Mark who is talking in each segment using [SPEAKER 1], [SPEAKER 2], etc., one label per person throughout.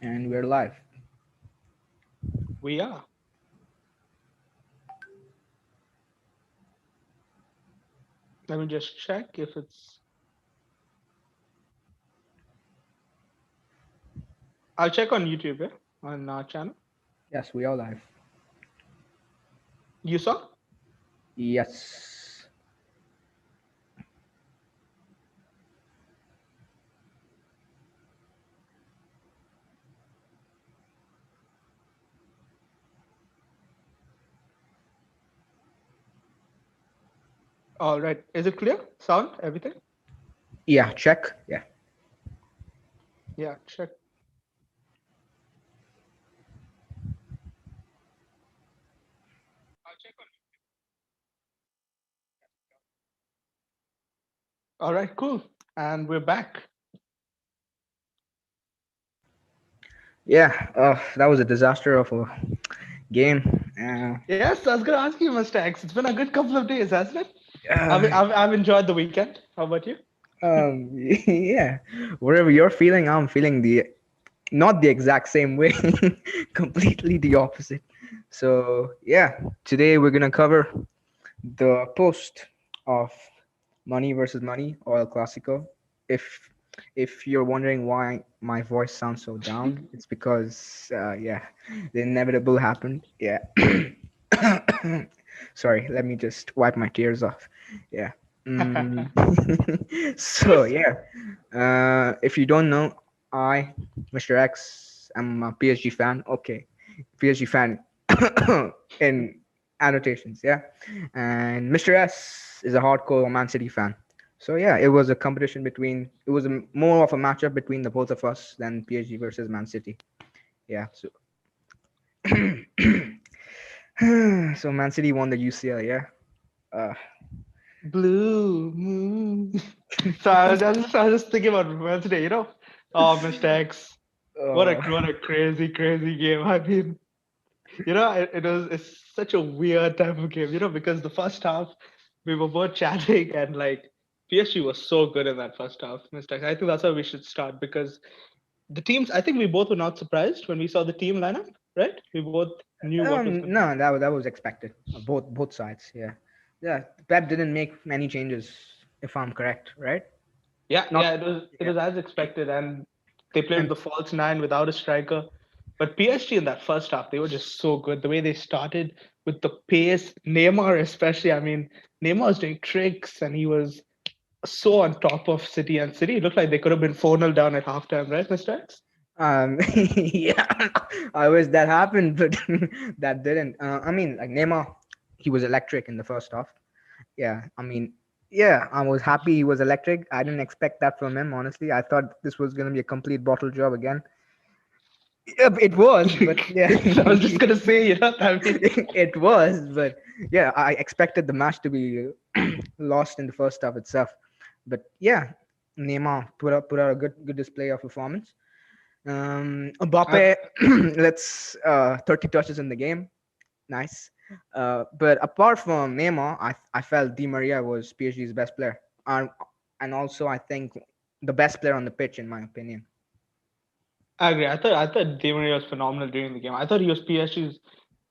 [SPEAKER 1] And we're live.
[SPEAKER 2] We are. Let me just check if it's. I'll check on YouTube, yeah, on our channel.
[SPEAKER 1] Yes, we are live.
[SPEAKER 2] You saw?
[SPEAKER 1] Yes.
[SPEAKER 2] All right. Is it clear? Sound? Everything?
[SPEAKER 1] Yeah, check. Yeah.
[SPEAKER 2] Yeah, check. I'll check on. All right, cool. And we're back.
[SPEAKER 1] Yeah. That was a disaster of a game.
[SPEAKER 2] Yes, I was gonna ask you, Mr. X. It's been a good couple of days, hasn't it? I've
[SPEAKER 1] Uh,
[SPEAKER 2] I've, I've enjoyed the weekend. How about you?
[SPEAKER 1] yeah. Whatever you're feeling, I'm feeling the not the exact same way. Completely the opposite. So yeah, today we're gonna cover the post of Money versus Money or El Clasico. If if you're wondering why my voice sounds so down, it's because yeah, the inevitable happened. Yeah. Sorry, let me just wipe my tears off. Yeah. Mm. So yeah, if you don't know, I, Mr. X, am a PSG fan. Okay, PSG fan in annotations. Yeah, and Mr. S is a hardcore Man City fan. So yeah, it was a competition between. It was more of a matchup between the both of us than PSG versus Man City. Yeah. So so Man City won the UCL. Yeah. Uh,
[SPEAKER 2] Blue moon. So I was just thinking about Wednesday, Oh, Mr. X. What a
[SPEAKER 1] uh,
[SPEAKER 2] what a crazy game. I mean, it's such a weird type of game, because the first half we were both chatting and like PSG was so good in that first half, Mr. X. I think that's how we should start because the teams. I think we both were not surprised when we saw the team lineup, right? We both knew what was going to
[SPEAKER 1] no,
[SPEAKER 2] happen.
[SPEAKER 1] that was expected. Both sides. Yeah. Yeah. Pep didn't make many changes, if I'm correct, right?
[SPEAKER 2] Yeah,
[SPEAKER 1] Not.
[SPEAKER 2] yeah, it was
[SPEAKER 1] Yeah.
[SPEAKER 2] as expected, and they played with
[SPEAKER 1] And
[SPEAKER 2] the false nine without a striker. But PSG in that first half, they were just so good. The way they started with the pace, Neymar especially. I mean, Neymar was doing tricks, and he was so on top of City and City. It looked like they could have been 4-0 down at halftime, right, Mr. X?
[SPEAKER 1] yeah, I wish that happened, but that didn't. I mean, like Neymar, he was electric in the first half. Yeah, I mean, yeah, I was happy he was electric. I didn't expect that from him, honestly. I thought this was gonna be a complete bottle job again. Yeah, it was, but yeah,
[SPEAKER 2] I was just gonna say, I mean,
[SPEAKER 1] it was, but yeah, I expected the match to be lost in the first half itself. But yeah, Neymar put out a good display of performance.
[SPEAKER 2] I,
[SPEAKER 1] Mbappe, let's 30 touches in the game, nice. But apart from Neymar, I felt Di Maria was PSG's best player, and also I think the best player on the pitch in my opinion.
[SPEAKER 2] I agree. I thought Di Maria was phenomenal during the game. I thought he was PSG's,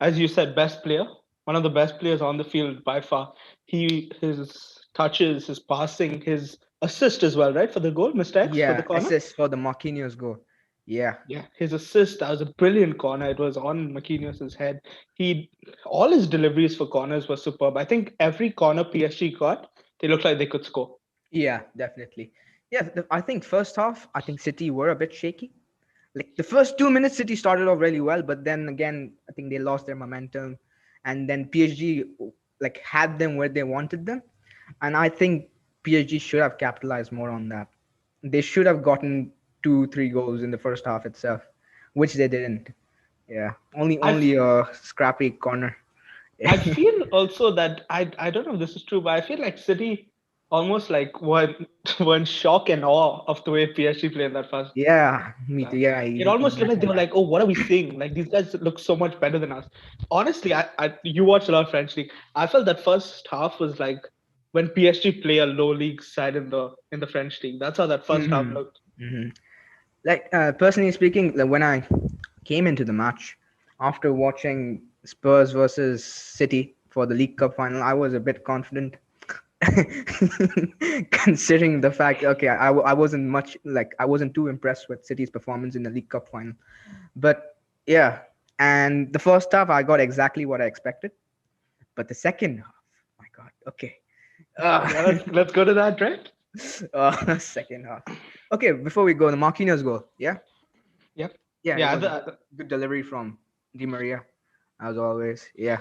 [SPEAKER 2] as you said, best player, one of the best players on the field by far. His touches, his passing, his assist as well, right, for the goal, mistakes for the
[SPEAKER 1] Yeah,
[SPEAKER 2] corner.
[SPEAKER 1] assist for the Marquinhos goal. Yeah,
[SPEAKER 2] Yeah, his assist, that was a brilliant corner. It was on Marquinhos' head. He All his deliveries for corners were superb. I think every corner PSG got, they looked like they could score.
[SPEAKER 1] yeah, definitely. Yeah, I think first half, I think City were a bit shaky. Like the first 2 minutes, City started off really well, but then again, I think they lost their momentum, and then PSG like had them where they wanted them, and I think PSG should have capitalized more on that. They should have gotten 2 3 goals in the first half itself, which they didn't. Yeah,
[SPEAKER 2] I
[SPEAKER 1] only a scrappy corner.
[SPEAKER 2] I feel also that I don't know if this is true, but I feel like City almost like one shock and awe of the way PSG played in that first
[SPEAKER 1] Yeah, me too.
[SPEAKER 2] half.
[SPEAKER 1] Yeah,
[SPEAKER 2] It almost looked like they
[SPEAKER 1] exactly
[SPEAKER 2] were
[SPEAKER 1] that.
[SPEAKER 2] like, oh, what are we seeing? Like these guys look so much better than us. Honestly, I you watched a lot of French league. I felt that first half was like when PSG play a low league side in the French league. That's how that first half
[SPEAKER 1] Hmm.
[SPEAKER 2] looked.
[SPEAKER 1] Hmm. Like personally speaking, like, when I came into the match after watching Spurs versus City for the League Cup final, I was a bit confident. Considering the fact, okay, I wasn't much like I wasn't too impressed with City's performance in the League Cup final, but yeah, and the first half I got exactly what I expected, but the second half, my God, okay, uh,
[SPEAKER 2] Yeah, let's go to that, right?
[SPEAKER 1] second half. Okay, before we go, the Marquinhos goal, yeah,
[SPEAKER 2] Yep.
[SPEAKER 1] yeah, it
[SPEAKER 2] Yeah,
[SPEAKER 1] was a good delivery from Di Maria, as always, yeah,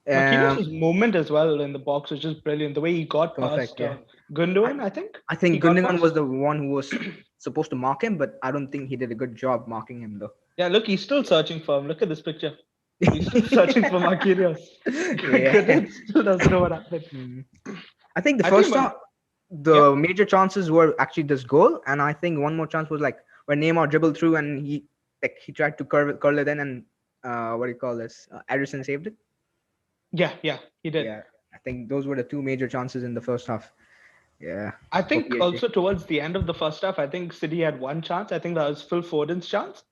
[SPEAKER 1] um,
[SPEAKER 2] Marquinhos' movement as well in the box was just brilliant. The way he got
[SPEAKER 1] perfect,
[SPEAKER 2] past
[SPEAKER 1] yeah. I,
[SPEAKER 2] Gundogan, I think
[SPEAKER 1] I
[SPEAKER 2] he
[SPEAKER 1] think
[SPEAKER 2] got
[SPEAKER 1] Gundogan was
[SPEAKER 2] past.
[SPEAKER 1] the one who was supposed to mark him, but I don't think he did a good job marking him though.
[SPEAKER 2] Yeah, look, he's still searching for him. Look at this picture. He's still searching for Marquinhos.
[SPEAKER 1] Yeah.
[SPEAKER 2] Gundogan still doesn't know what happened.
[SPEAKER 1] Mm. I think the
[SPEAKER 2] I think,
[SPEAKER 1] first half,
[SPEAKER 2] yeah,
[SPEAKER 1] the major chances were actually this goal, and I think one more chance was like when Neymar dribbled through and he tried to curl it in, and what do you call this? Ederson saved it.
[SPEAKER 2] yeah, he did.
[SPEAKER 1] Yeah, I think those were the two major chances in the first half. Yeah,
[SPEAKER 2] I
[SPEAKER 1] for
[SPEAKER 2] think
[SPEAKER 1] PSG.
[SPEAKER 2] also towards the end of the first half, I think City had one chance. I think that was Phil Foden's chance.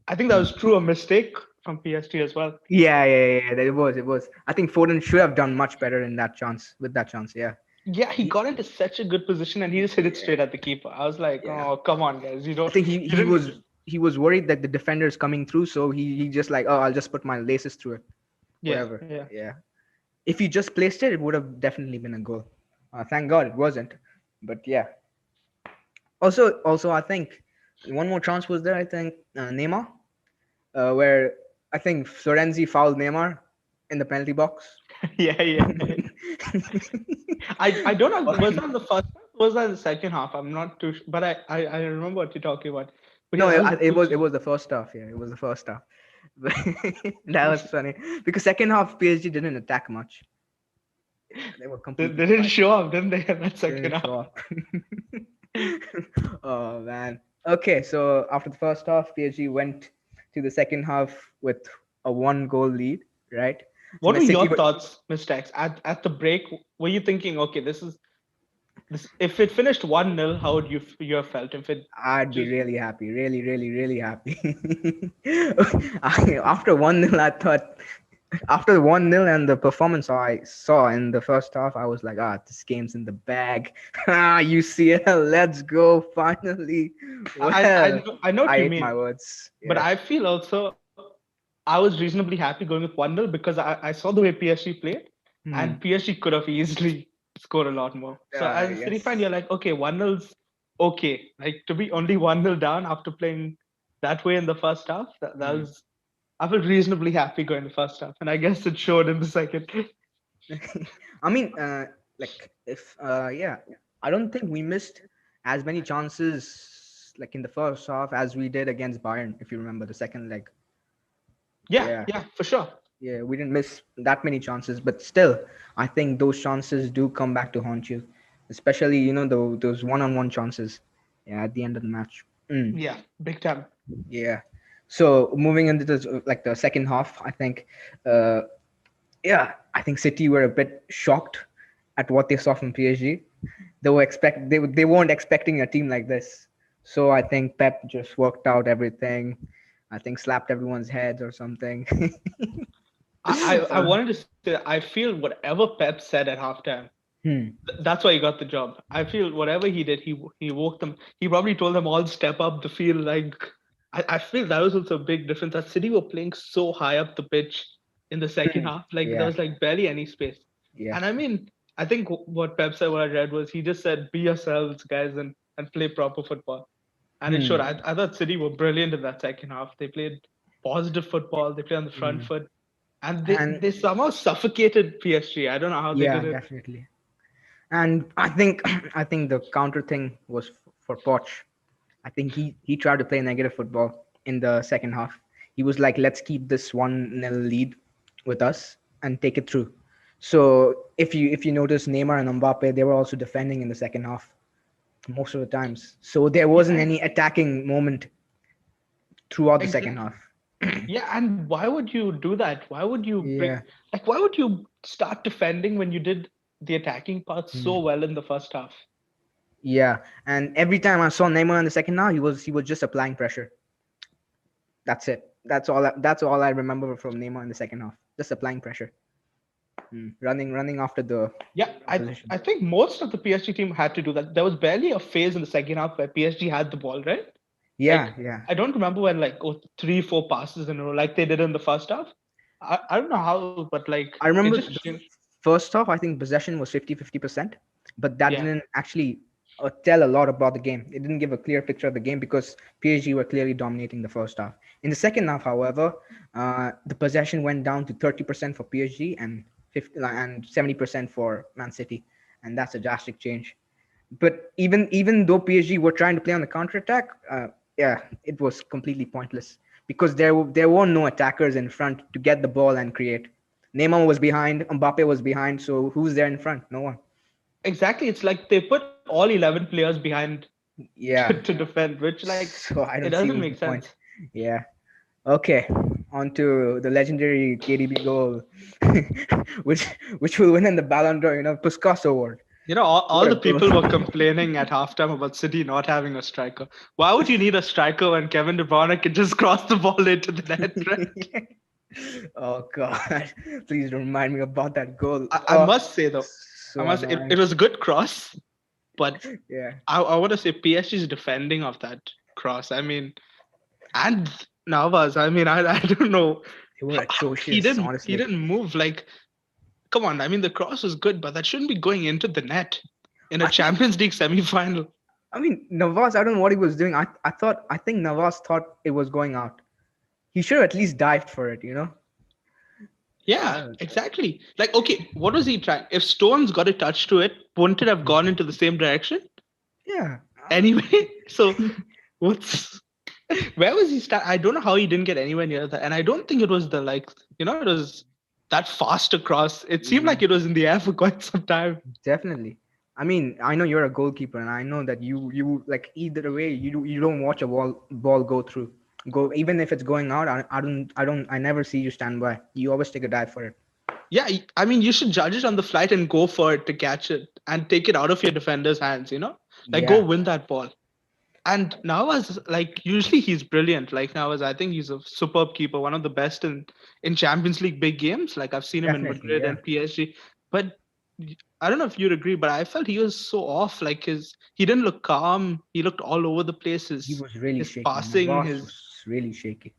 [SPEAKER 2] I think that
[SPEAKER 1] Hmm.
[SPEAKER 2] was true a mistake from PSG as well.
[SPEAKER 1] Yeah. It was. It was. I think Foden should have done much better in that chance. With that chance, yeah.
[SPEAKER 2] Yeah, he
[SPEAKER 1] He,
[SPEAKER 2] got into such a good position and he just hit it
[SPEAKER 1] yeah,
[SPEAKER 2] straight at the keeper. I was like,
[SPEAKER 1] yeah.
[SPEAKER 2] oh, come on, guys. You
[SPEAKER 1] I
[SPEAKER 2] don't,
[SPEAKER 1] think
[SPEAKER 2] you didn't.
[SPEAKER 1] he was worried that the defender is coming through, so he just like, oh, I'll just put my laces through it,
[SPEAKER 2] Yeah,
[SPEAKER 1] whatever.
[SPEAKER 2] yeah.
[SPEAKER 1] Yeah. If he just placed it, it would have definitely been a goal. Thank God it wasn't. But yeah. Also, I think one more chance was there. I think Neymar, where I think Florenzi fouled Neymar in the penalty box.
[SPEAKER 2] Yeah. I don't know. Was that the first half? Was that the second half? I'm not too sure, but I remember what you're talking about. But yeah,
[SPEAKER 1] No,
[SPEAKER 2] that was a good
[SPEAKER 1] it
[SPEAKER 2] save.
[SPEAKER 1] was the first half. Yeah, it was the first half. That was funny because second half PSG didn't attack much. They were
[SPEAKER 2] They
[SPEAKER 1] completely
[SPEAKER 2] didn't
[SPEAKER 1] quiet.
[SPEAKER 2] show up, didn't they, in that
[SPEAKER 1] They didn't
[SPEAKER 2] second
[SPEAKER 1] show
[SPEAKER 2] half?
[SPEAKER 1] up. Oh man. Okay, so after the first half, PSG went to the second half with a one goal lead, right? So
[SPEAKER 2] What
[SPEAKER 1] my
[SPEAKER 2] were
[SPEAKER 1] City
[SPEAKER 2] your
[SPEAKER 1] were,
[SPEAKER 2] thoughts, Mr. X? At the break, were you thinking, okay, this is this? If it finished 1-0, how would you have felt? If it
[SPEAKER 1] I'd be
[SPEAKER 2] just
[SPEAKER 1] really happy, really happy. After 1-0, I thought after 1-0 and the performance I saw in the first half, I was like, this game's in the bag. UCL, let's go finally. Well,
[SPEAKER 2] I know what
[SPEAKER 1] I
[SPEAKER 2] you
[SPEAKER 1] ate my
[SPEAKER 2] mean,
[SPEAKER 1] words.
[SPEAKER 2] but
[SPEAKER 1] Yeah.
[SPEAKER 2] I feel also I was reasonably happy going with 1-0 because I saw the way PSG played,
[SPEAKER 1] Hmm.
[SPEAKER 2] and PSG could have easily scored a lot more. So as a City fan, you're
[SPEAKER 1] Yes.
[SPEAKER 2] like, okay, 1-0's okay. Like to be only 1-0 down after playing that way in the first half, that
[SPEAKER 1] Hmm.
[SPEAKER 2] was I felt reasonably happy going the first half, and I guess it showed in the second.
[SPEAKER 1] I mean, like if yeah, I don't think we missed as many chances like in the first half as we did against Bayern. If you remember the second leg,
[SPEAKER 2] Yeah,
[SPEAKER 1] yeah,
[SPEAKER 2] yeah, for sure.
[SPEAKER 1] yeah, we didn't miss that many chances, but still, I think those chances do come back to haunt you, especially those one-on-one chances. Yeah, at the end of the match. Mm,
[SPEAKER 2] Yeah, big time.
[SPEAKER 1] yeah. So moving into the second half, I think uh, yeah, I think City were a bit shocked at what they saw from PSG. They weren't expecting a team like this. So I think Pep just worked out everything. I think slapped everyone's heads or something.
[SPEAKER 2] I
[SPEAKER 1] uh,
[SPEAKER 2] wanted to say I feel whatever Pep said at halftime,
[SPEAKER 1] hmm,
[SPEAKER 2] that's why he got the job. I feel whatever he did, he woke them. He probably told them all step up the field. Like I feel that was also a big difference. That City were playing so high up the pitch in the second
[SPEAKER 1] hmm,
[SPEAKER 2] half. Like there
[SPEAKER 1] yeah,
[SPEAKER 2] was like barely any space.
[SPEAKER 1] yeah,
[SPEAKER 2] And I mean, I think what Pep said, what I read was he just said, "Be yourselves, guys, and play proper football." And it showed.
[SPEAKER 1] hmm,
[SPEAKER 2] I thought City were brilliant in that second half. They played positive football. They played on the front
[SPEAKER 1] hmm.
[SPEAKER 2] foot, and
[SPEAKER 1] And
[SPEAKER 2] they somehow suffocated PSG. I don't know how they
[SPEAKER 1] yeah,
[SPEAKER 2] did it.
[SPEAKER 1] definitely. And I think I think the counter thing was for Poch. I think he tried to play negative football in the second half. He was like, let's keep this 1-0 lead with us and take it through. So if you notice Neymar and Mbappe, they were also defending in the second half most of the times. So there wasn't
[SPEAKER 2] Yeah,
[SPEAKER 1] any attacking moment throughout the second
[SPEAKER 2] exactly.
[SPEAKER 1] half.
[SPEAKER 2] Yeah, and why would you do that? Why would you bring
[SPEAKER 1] Yeah.
[SPEAKER 2] like why would you start defending when you did the attacking part
[SPEAKER 1] Hmm.
[SPEAKER 2] so well in the first half?
[SPEAKER 1] Yeah, and every time I saw Neymar in the second half, he was just applying pressure. That's it. That's all I remember from Neymar in the second half. Just applying pressure, running after the
[SPEAKER 2] Yeah,
[SPEAKER 1] opposition.
[SPEAKER 2] I think most of the PSG team had to do that. There was barely a phase in the second half where PSG had the ball, right?
[SPEAKER 1] Yeah,
[SPEAKER 2] Like
[SPEAKER 1] yeah.
[SPEAKER 2] I don't remember when like three, four passes in a row like they did in the first half. I don't know how, but like
[SPEAKER 1] I
[SPEAKER 2] it
[SPEAKER 1] remember
[SPEAKER 2] just
[SPEAKER 1] the first half, I think possession was 50-50%, but that
[SPEAKER 2] yeah,
[SPEAKER 1] didn't actually tell a lot about the game. It didn't give a clear picture of the game because PSG were clearly dominating the first half. In the second half, however, the possession went down to 30% for PSG and 70% for Man City, and that's a drastic change. But even though PSG were trying to play on the counter attack, yeah, it was completely pointless because there were no attackers in front to get the ball and create. Neymar was behind, Mbappe was behind, so who's there in front? No one.
[SPEAKER 2] exactly. It's like they put all 11 players behind to,
[SPEAKER 1] Yeah,
[SPEAKER 2] to defend, which like
[SPEAKER 1] so I
[SPEAKER 2] it
[SPEAKER 1] don't see
[SPEAKER 2] doesn't
[SPEAKER 1] what's
[SPEAKER 2] make
[SPEAKER 1] the point.
[SPEAKER 2] sense.
[SPEAKER 1] Yeah. Okay. On to the legendary KDB goal, which which will win in the Ballon d'Or, Puskas Award.
[SPEAKER 2] All
[SPEAKER 1] What a
[SPEAKER 2] the
[SPEAKER 1] goal!
[SPEAKER 2] people were complaining at halftime about City not having a striker. Why would you need a striker when Kevin De Bruyne can just cross the ball into the net, right?
[SPEAKER 1] Oh God! Please don't remind me about that goal.
[SPEAKER 2] I
[SPEAKER 1] Oh,
[SPEAKER 2] must say though, I
[SPEAKER 1] so
[SPEAKER 2] must say it
[SPEAKER 1] annoying.
[SPEAKER 2] was a good cross, but
[SPEAKER 1] Yeah,
[SPEAKER 2] I want to say PSG's defending of that cross. I mean, and Navas. I mean, I don't know.
[SPEAKER 1] they were
[SPEAKER 2] He
[SPEAKER 1] atrocious,
[SPEAKER 2] didn't he
[SPEAKER 1] honestly.
[SPEAKER 2] didn't move like. Come on, I mean the cross was good, but that shouldn't be going into the net in a
[SPEAKER 1] I think.
[SPEAKER 2] Champions League semi-final.
[SPEAKER 1] I mean, Navas. I don't know what he was doing. I think Navas thought it was going out. He should have at least dived for it. I
[SPEAKER 2] Yeah,
[SPEAKER 1] don't.
[SPEAKER 2] exactly. Like, okay, what was he trying? If Stones got a touch to it, wouldn't it have gone into the same direction
[SPEAKER 1] Yeah.
[SPEAKER 2] anyway? So, what's where was he start? I don't know how he didn't get anywhere near that, and I don't think it was the like, it was that fast across. It seemed like
[SPEAKER 1] Mm,
[SPEAKER 2] it was in the air for quite some time.
[SPEAKER 1] definitely. I mean, I know you're a goalkeeper, and I know that you like either way you don't watch a ball go through. Go even if it's going out. I never see you stand by. You always take a dive for it.
[SPEAKER 2] Yeah, I mean, you should judge it on the flight and go for it to catch it and take it out of your defender's hands. Like go
[SPEAKER 1] Yeah.
[SPEAKER 2] win that ball. And Navas, like usually he's brilliant. Like Navas, I think he's a superb keeper, one of the best in Champions League big games. Like I've seen him in
[SPEAKER 1] Definitely.
[SPEAKER 2] Madrid
[SPEAKER 1] Yeah.
[SPEAKER 2] and PSG. But I don't know if you'd agree, but I felt he was so off. Like he didn't look calm. He looked all over the
[SPEAKER 1] He
[SPEAKER 2] places.
[SPEAKER 1] was really
[SPEAKER 2] His
[SPEAKER 1] shaky.
[SPEAKER 2] passing,
[SPEAKER 1] Navas
[SPEAKER 2] his
[SPEAKER 1] was really shaky.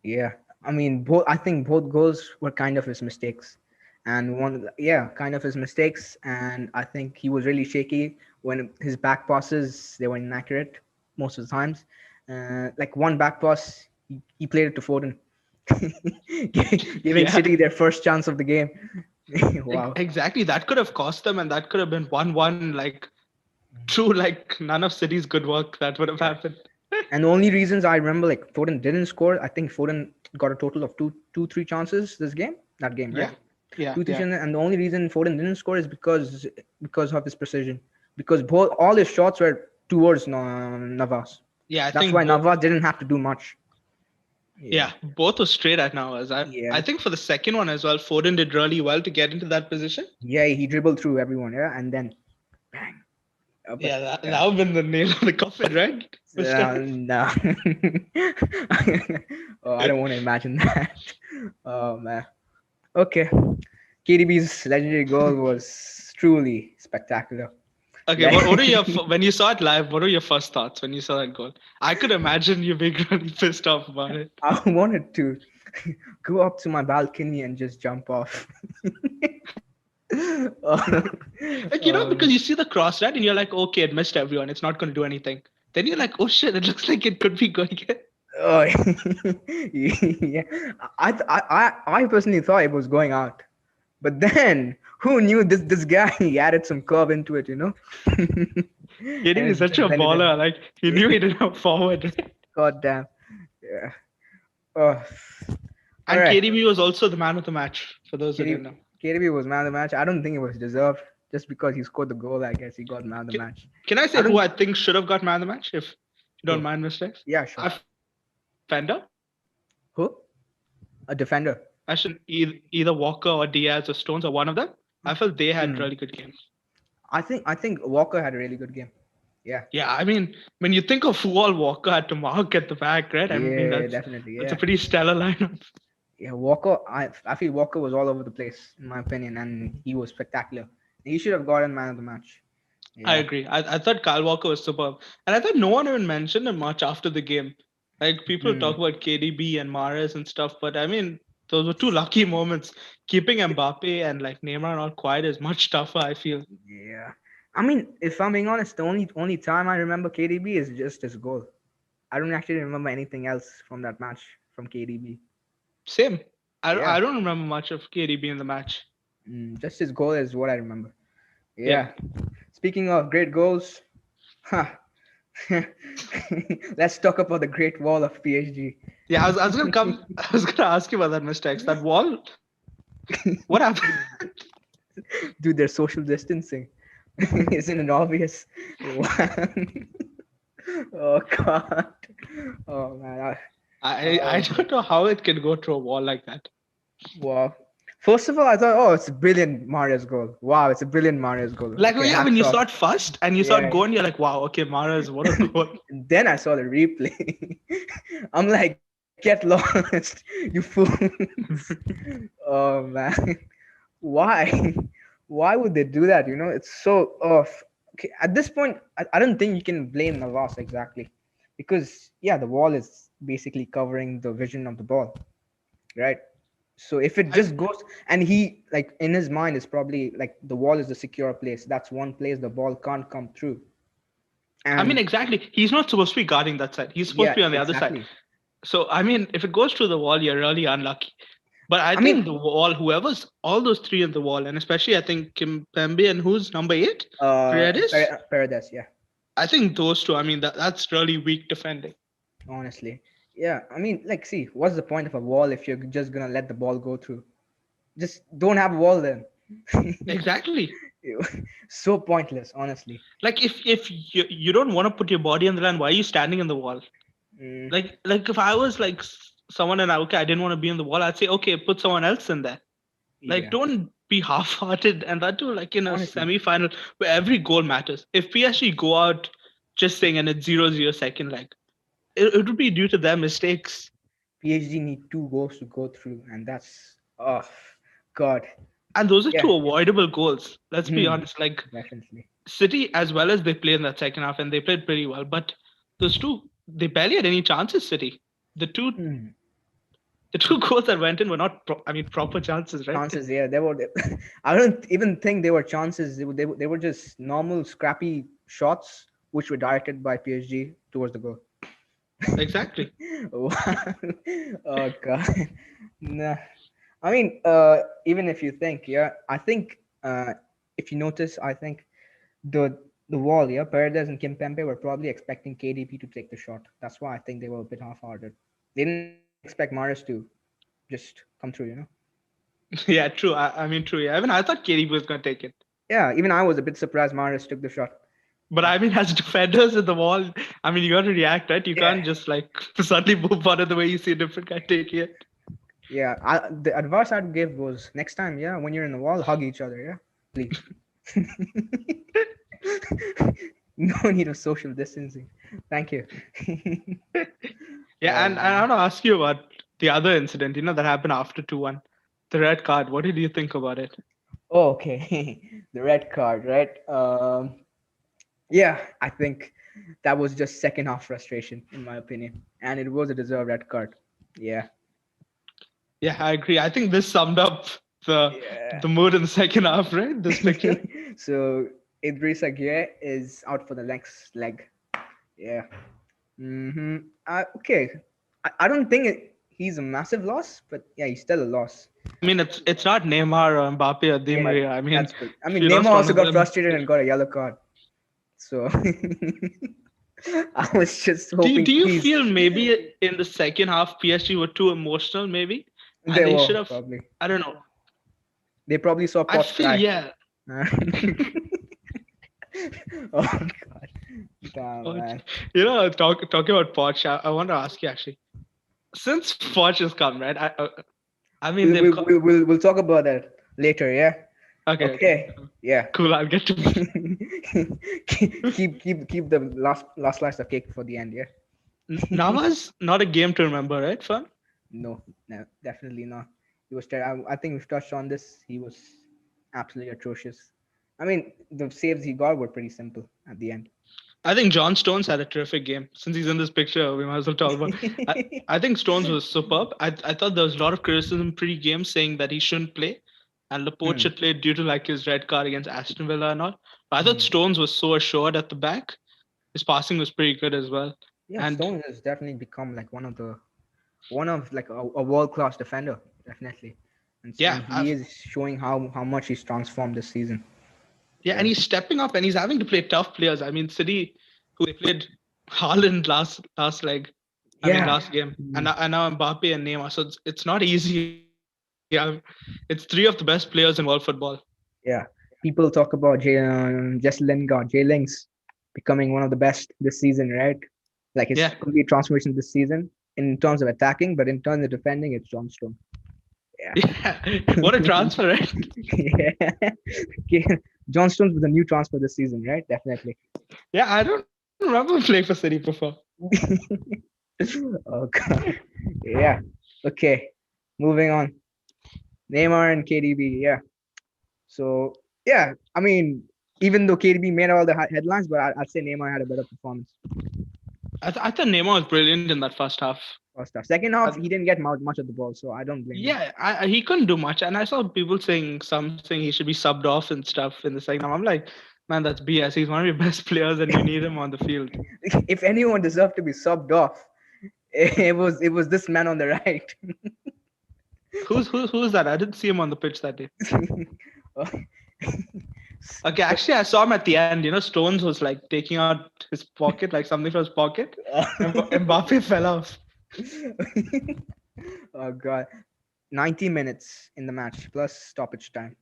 [SPEAKER 1] Yeah, I mean, both. I think both goals were kind of his mistakes, and yeah, kind of his mistakes. And I think he was really shaky when his back passes they were inaccurate most of the times. Like one back pass, he played it to Foden, giving
[SPEAKER 2] yeah,
[SPEAKER 1] City their first chance of the game. Wow.
[SPEAKER 2] exactly. That could have cost them, and that could have been 1-1. Like true, like none of City's good work that would have
[SPEAKER 1] Yeah.
[SPEAKER 2] happened.
[SPEAKER 1] And the only reasons I remember, like Foden didn't score. I think Foden got a total of three chances this game. That game, right?
[SPEAKER 2] Yeah, yeah,
[SPEAKER 1] Two
[SPEAKER 2] yeah,
[SPEAKER 1] Tishan, and the only reason Foden didn't score is because of his precision. Because both all his shots were towards Navas.
[SPEAKER 2] yeah. I
[SPEAKER 1] That's why
[SPEAKER 2] think both.
[SPEAKER 1] Navas didn't have to do much. Yeah,
[SPEAKER 2] Yeah, both were straight at now. As I
[SPEAKER 1] yeah,
[SPEAKER 2] think for the second one as well, Foden did really well to get into that position.
[SPEAKER 1] yeah. He dribbled through everyone, yeah, and then bang. But
[SPEAKER 2] Yeah, that
[SPEAKER 1] yeah,
[SPEAKER 2] that would have been the nail on the coffin, right? Mister.
[SPEAKER 1] no. Oh, I don't want to imagine that. Oh man. Okay, KDB's legendary goal was truly spectacular.
[SPEAKER 2] Okay, what are your when you saw it live? What were your first thoughts when you saw that goal? I could imagine you being really pissed off about it.
[SPEAKER 1] I wanted to go up to my balcony and just jump off. uh,
[SPEAKER 2] Like because you see the cross right, and you're like, okay, it missed everyone. It's not going to do anything. Then you're like, oh shit, it looks like it could be going in.
[SPEAKER 1] oh, yeah. I personally thought it was going out, but then who knew this guy? He added some curve into it.
[SPEAKER 2] KD
[SPEAKER 1] And
[SPEAKER 2] is
[SPEAKER 1] it
[SPEAKER 2] such
[SPEAKER 1] just
[SPEAKER 2] a
[SPEAKER 1] blended in.
[SPEAKER 2] baller. Like he knew he didn't have forward, right?
[SPEAKER 1] God damn. Yeah. Oh, all
[SPEAKER 2] And
[SPEAKER 1] right.
[SPEAKER 2] KDB was also the man of the match. For those who
[SPEAKER 1] KD,
[SPEAKER 2] didn't know.
[SPEAKER 1] KDB was man of the match. I don't think it was deserved just because he scored the goal. I guess he got man of the
[SPEAKER 2] Can,
[SPEAKER 1] match.
[SPEAKER 2] can I
[SPEAKER 1] I
[SPEAKER 2] say who
[SPEAKER 1] don't.
[SPEAKER 2] I think should have got man of the match if you don't
[SPEAKER 1] Who?
[SPEAKER 2] mind mistakes?
[SPEAKER 1] Yeah, sure.
[SPEAKER 2] I Fender.
[SPEAKER 1] Who? A defender.
[SPEAKER 2] I should either Walker or Diaz or Stones or one of them. I felt they had
[SPEAKER 1] Hmm.
[SPEAKER 2] really good games.
[SPEAKER 1] I think Walker had a really good game. Yeah,
[SPEAKER 2] Yeah, I mean, when you think of who all Walker had to mark at the back, right? I mean,
[SPEAKER 1] yeah, definitely,
[SPEAKER 2] that's a
[SPEAKER 1] yeah.
[SPEAKER 2] pretty stellar lineup.
[SPEAKER 1] Yeah, Walker. I feel Walker was all over the place in my opinion, and he was spectacular. He should have gotten man of the match.
[SPEAKER 2] I
[SPEAKER 1] Yeah.
[SPEAKER 2] agree. I thought Kyle Walker was superb. And I thought no one even mentioned him much after the game. Like people
[SPEAKER 1] Hmm.
[SPEAKER 2] talk about KDB and Mahrez and stuff, but I mean, those were two lucky moments. Keeping Mbappe and like Neymar all quiet is much tougher, I feel.
[SPEAKER 1] Yeah. I mean, if I'm being honest, the only time I remember KDB is just his goal. I don't actually remember anything else from that match from KDB.
[SPEAKER 2] Same. I
[SPEAKER 1] Yeah.
[SPEAKER 2] don't remember much of KDB in the match.
[SPEAKER 1] Just his goal is what I remember.
[SPEAKER 2] Yep.
[SPEAKER 1] Yeah. Speaking of great goals, huh. Let's talk about the great wall of PSG.
[SPEAKER 2] Yeah, I was gonna come. I was gonna ask you about that, Mr. X. That wall. What happened?
[SPEAKER 1] Dude, their social distancing. Isn't it obvious? Oh god. Oh man.
[SPEAKER 2] I
[SPEAKER 1] Oh,
[SPEAKER 2] don't know how it can go through a wall like that.
[SPEAKER 1] wow. First of all, I thought, oh, it's a brilliant Marius goal. Wow, it's a brilliant Marius goal.
[SPEAKER 2] Like
[SPEAKER 1] Okay,
[SPEAKER 2] yeah, when
[SPEAKER 1] hats
[SPEAKER 2] you
[SPEAKER 1] off.
[SPEAKER 2] saw it first and you saw it
[SPEAKER 1] Yeah.
[SPEAKER 2] go, and you're like, wow, okay, Mahrez, what a goal.
[SPEAKER 1] Then I saw the replay. I'm like, get lost, you fools. Oh man. Why? Why would they do that? It's so off. Okay, at this point, I don't think you can blame Navas exactly, because yeah, the wall is basically covering the vision of the ball, right? So if it
[SPEAKER 2] I,
[SPEAKER 1] just goes, and he, like, in his mind is probably like the wall is the secure place. That's one place the ball can't come through.
[SPEAKER 2] I mean,
[SPEAKER 1] And
[SPEAKER 2] exactly. He's not supposed to be guarding that side. He's supposed to
[SPEAKER 1] yeah,
[SPEAKER 2] be on the other side.
[SPEAKER 1] exactly.
[SPEAKER 2] So I mean, if it goes through the wall, you're really unlucky. But I
[SPEAKER 1] I mean,
[SPEAKER 2] think the wall, whoever's all those three in the wall, and especially I think Kim Pembe and who's number 8, Paredes.
[SPEAKER 1] Paredes, yeah.
[SPEAKER 2] I think those two. I mean, that's really weak defending.
[SPEAKER 1] Honestly, yeah. I mean, like, see, what's the point of a wall if you're just gonna let the ball go through? Just don't have a wall then.
[SPEAKER 2] Exactly.
[SPEAKER 1] So pointless, honestly.
[SPEAKER 2] Like if you don't want to put your body on the line, why are you standing in the wall?
[SPEAKER 1] Mm,
[SPEAKER 2] Like if I was like someone and I didn't want to be in the wall, I'd say okay, put someone else in there. Like
[SPEAKER 1] yeah,
[SPEAKER 2] don't be half-hearted, and that too like in a
[SPEAKER 1] honestly,
[SPEAKER 2] semi-final where every goal matters. If PSG go out just saying and it's 0-0 second leg, it would be due to their mistakes.
[SPEAKER 1] PhD need 2 goals to go through, and that's, oh God,
[SPEAKER 2] And those are
[SPEAKER 1] yeah.
[SPEAKER 2] two avoidable goals. Let's be
[SPEAKER 1] Hmm,
[SPEAKER 2] honest. Like
[SPEAKER 1] definitely.
[SPEAKER 2] City, as well as they played in that second half, and they played pretty well, but those two they barely had any chances. City, the two
[SPEAKER 1] Hmm.
[SPEAKER 2] the two goals that went in were not I mean proper chances, right?
[SPEAKER 1] Chances, yeah, they were. I don't even think they were chances. They were just normal, scrappy shots which were directed by PSG towards the goal.
[SPEAKER 2] Exactly.
[SPEAKER 1] Oh God, nah. I mean, even if you think, yeah, I think, if you notice, I think the wall, yeah, Paredes and Kimpembe were probably expecting KDP to take the shot. That's why I think they were a bit half-hearted. They didn't expect Maris to just come through.
[SPEAKER 2] Yeah, true. I mean, true. Yeah, I mean, I thought KDB was gonna take it,
[SPEAKER 1] Yeah, even I was a bit surprised Maris took the shot.
[SPEAKER 2] but
[SPEAKER 1] Yeah,
[SPEAKER 2] I mean, as defenders in the wall, I mean, you got to react, right? You
[SPEAKER 1] yeah,
[SPEAKER 2] can't just like suddenly move on the way you see a different guy taking it.
[SPEAKER 1] yeah. The advice I'd give was next time, yeah, when you're in the wall, hug each other, yeah, please. No need of social distancing. Thank you.
[SPEAKER 2] Yeah,
[SPEAKER 1] Oh
[SPEAKER 2] and I
[SPEAKER 1] man.
[SPEAKER 2] want to ask you about the other incident, that happened after 2-1, the red card. What did you think about it?
[SPEAKER 1] Oh, okay. The red card, right? Yeah, I think that was just second half frustration, in my opinion, and it was a deserved red card. Yeah,
[SPEAKER 2] Yeah, I agree. I think this summed up the
[SPEAKER 1] yeah.
[SPEAKER 2] the mood in the second half, right? This picture.
[SPEAKER 1] So Idris Aguirre is out for the next leg. Yeah. Mm-hmm. Okay. I don't think he's a massive loss, but yeah, he's still a loss.
[SPEAKER 2] I mean, it's not Neymar or Mbappe or Di
[SPEAKER 1] Yeah,
[SPEAKER 2] Maria. I mean,
[SPEAKER 1] that's good. I
[SPEAKER 2] if
[SPEAKER 1] mean,
[SPEAKER 2] you
[SPEAKER 1] Neymar
[SPEAKER 2] lost one
[SPEAKER 1] also
[SPEAKER 2] of
[SPEAKER 1] got
[SPEAKER 2] them,
[SPEAKER 1] frustrated and got a yellow card. So I was just
[SPEAKER 2] do
[SPEAKER 1] hoping,
[SPEAKER 2] you
[SPEAKER 1] please.
[SPEAKER 2] feel maybe in the second half PSG were too emotional, maybe, and
[SPEAKER 1] They
[SPEAKER 2] they
[SPEAKER 1] were
[SPEAKER 2] should have?
[SPEAKER 1] probably.
[SPEAKER 2] I don't know.
[SPEAKER 1] They probably saw
[SPEAKER 2] I
[SPEAKER 1] Poch
[SPEAKER 2] feel
[SPEAKER 1] cry.
[SPEAKER 2] yeah.
[SPEAKER 1] Uh, oh God, damn
[SPEAKER 2] Poch.
[SPEAKER 1] man.
[SPEAKER 2] Talking about Poch, I want to ask you actually. Since Poch has come, right? I mean,
[SPEAKER 1] We'll talk about that later. Yeah.
[SPEAKER 2] Okay, okay.
[SPEAKER 1] Okay, yeah.
[SPEAKER 2] Cool. I'll get to it.
[SPEAKER 1] Keep the last slice of cake for the end. Yeah.
[SPEAKER 2] Nama's not a game to remember, right, fun?
[SPEAKER 1] No, no, definitely not. He was. I think we've touched on this. He was absolutely atrocious. I mean, the saves he got were pretty simple at the end.
[SPEAKER 2] I think John Stones had a terrific game. Since he's in this picture, we might as well talk about. I think Stones was superb. I thought there was a lot of criticism pre-game saying that he shouldn't play, and Laporte
[SPEAKER 1] Hmm.
[SPEAKER 2] should play due to like his red card against Aston Villa and all. But I thought
[SPEAKER 1] Hmm.
[SPEAKER 2] Stones was so assured at the back. His passing was pretty good as well.
[SPEAKER 1] Yeah,
[SPEAKER 2] And
[SPEAKER 1] Stone has definitely become like one of like a world class defender, definitely, and
[SPEAKER 2] yeah,
[SPEAKER 1] he is showing how much he's transformed this season.
[SPEAKER 2] yeah, and
[SPEAKER 1] Yeah.
[SPEAKER 2] he's stepping up and he's having to play tough players. I mean, City, who they played Haaland last leg, I mean
[SPEAKER 1] Yeah.
[SPEAKER 2] last game, and
[SPEAKER 1] Mm.
[SPEAKER 2] now Mbappe and Neymar. So it's not easy. It's three of the best players in world football.
[SPEAKER 1] Yeah. People talk about Jess Lingard, Jay Links, becoming one of the best this season, right? Like his
[SPEAKER 2] Yeah,
[SPEAKER 1] complete transformation this season in terms of attacking, but in terms of defending, it's John Stone. Yeah.
[SPEAKER 2] yeah. What a transfer, right?
[SPEAKER 1] Yeah. Okay. John Stones was a new transfer this season, right? Definitely.
[SPEAKER 2] Yeah, I don't remember him playing for City before.
[SPEAKER 1] Oh god. Yeah. Okay. Moving on. Neymar and KDB. Yeah. So yeah, I mean, even though KDB made all the headlines, but I'd say Neymar had a better performance
[SPEAKER 2] I thought Neymar was brilliant in that first half.
[SPEAKER 1] first half. Second half,
[SPEAKER 2] Uh,
[SPEAKER 1] he didn't get much of the ball, so I don't blame him.
[SPEAKER 2] yeah, he couldn't do much, and I saw people saying something he should be subbed off and stuff in the second half. I'm like, man, that's BS. He's one of your best players, and you need him on the field.
[SPEAKER 1] If anyone deserved to be subbed off, it was this man on the right.
[SPEAKER 2] Who's that? I didn't see him on the pitch that day.
[SPEAKER 1] Oh,
[SPEAKER 2] Okay, actually, I saw him at the end. You know, Stones was like taking out his pocket, like something from his pocket, and Mbappe fell off.
[SPEAKER 1] oh god. 90 minutes in the match plus stoppage time.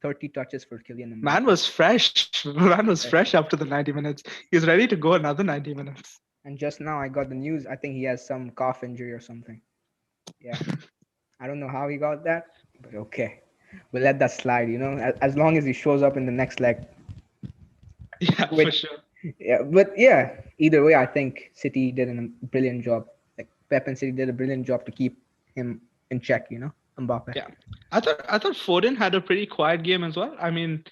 [SPEAKER 1] 30 touches for Kylian
[SPEAKER 2] Man
[SPEAKER 1] Mbappe.
[SPEAKER 2] was fresh. Man was
[SPEAKER 1] Yeah.
[SPEAKER 2] fresh after the 90 minutes. He's ready to go another 90 minutes.
[SPEAKER 1] And just now I got the news. I think he has some calf injury or something. Yeah. I don't know how he got that, but okay. We'll let that slide, as long as he shows up in the next leg.
[SPEAKER 2] Yeah, for
[SPEAKER 1] Which,
[SPEAKER 2] sure.
[SPEAKER 1] yeah, but yeah, either way, I think City did a brilliant job. Like Pep and City did a brilliant job to keep him in check, Mbappe.
[SPEAKER 2] Yeah, I thought Foden had a pretty quiet game as well. I mean,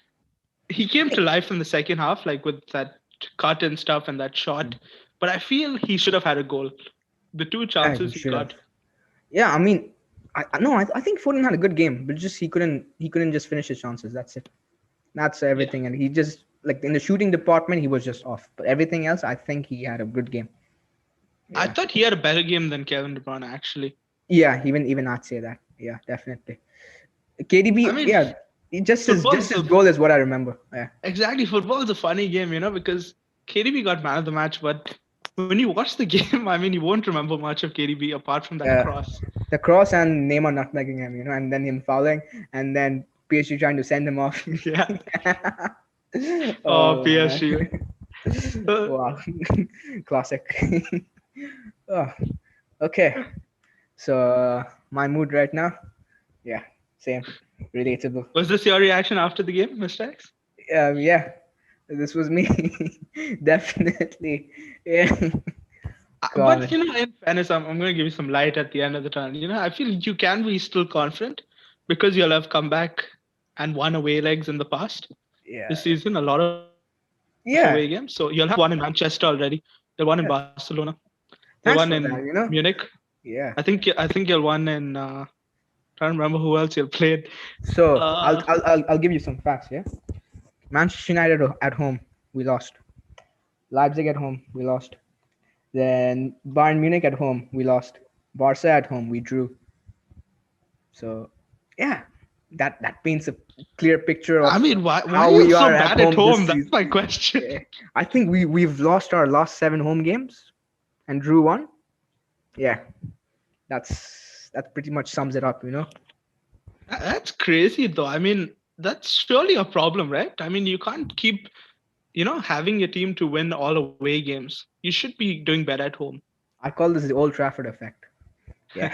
[SPEAKER 2] he came to life in the second half, like with that cut and stuff and that shot. But I feel he should have had a goal. The two
[SPEAKER 1] Yeah, he
[SPEAKER 2] chances he
[SPEAKER 1] should have.
[SPEAKER 2] got.
[SPEAKER 1] Yeah, I mean, I think Foden had a good game, but just he couldn't just finish his chances. That's it. That's
[SPEAKER 2] Yeah,
[SPEAKER 1] everything. And he just like in the shooting department, he was just off. But everything else, I think he had a good game.
[SPEAKER 2] I
[SPEAKER 1] Yeah.
[SPEAKER 2] thought he had a better game than Kevin De Bruyne actually.
[SPEAKER 1] Yeah, even I'd say that. Yeah, definitely.
[SPEAKER 2] I
[SPEAKER 1] KDB,
[SPEAKER 2] mean,
[SPEAKER 1] yeah,
[SPEAKER 2] football
[SPEAKER 1] just
[SPEAKER 2] is
[SPEAKER 1] his
[SPEAKER 2] a
[SPEAKER 1] goal is what I remember. Yeah.
[SPEAKER 2] exactly football is a funny game, because KDB got man of the match, but when you watch the game, I mean, you won't remember much of KDB apart from that
[SPEAKER 1] Uh,
[SPEAKER 2] cross.
[SPEAKER 1] the cross and Neymar nutmegging him, and then him fouling, and then PSG trying to send him off.
[SPEAKER 2] Yeah. Oh,
[SPEAKER 1] Oh man.
[SPEAKER 2] PSG. Uh,
[SPEAKER 1] Wow. Classic. Oh, okay. So my mood right now, yeah, same, relatable.
[SPEAKER 2] was this your reaction after the game, Mr. X?
[SPEAKER 1] Yeah, this was me, definitely. Yeah.
[SPEAKER 2] But
[SPEAKER 1] God.
[SPEAKER 2] in fairness, I'm going to give you some light at the end of the tunnel. I feel you can be still confident because you'll have come back and won away legs in the past.
[SPEAKER 1] Yeah.
[SPEAKER 2] This season, a lot of away games. So you'll have one
[SPEAKER 1] Yeah.
[SPEAKER 2] in Manchester already. They'll one in
[SPEAKER 1] Yeah.
[SPEAKER 2] Barcelona. They'll one in
[SPEAKER 1] Thanks for that.
[SPEAKER 2] Munich.
[SPEAKER 1] Yeah.
[SPEAKER 2] I think you'll one in. Trying to remember who else you'll played.
[SPEAKER 1] So I'll
[SPEAKER 2] Uh,
[SPEAKER 1] I'll I'll, I'll give you some facts. Yeah. Manchester United at home, we lost. Leipzig at home, we lost. Then Bayern Munich at home, we lost. Barca at home, we drew. So, yeah, that paints a clear picture of
[SPEAKER 2] I mean, why
[SPEAKER 1] how
[SPEAKER 2] are you
[SPEAKER 1] we
[SPEAKER 2] so
[SPEAKER 1] are at
[SPEAKER 2] bad at
[SPEAKER 1] home this
[SPEAKER 2] home? That's
[SPEAKER 1] season.
[SPEAKER 2] my question.
[SPEAKER 1] Yeah. I think we've lost our last 7 home games and drew one. Yeah, that pretty much sums it up.
[SPEAKER 2] That's crazy, though. I mean, that's surely a problem, right? I mean, you can't keep, having your team to win all away games. You should be doing better at home.
[SPEAKER 1] I call this the Old Trafford effect. Yeah.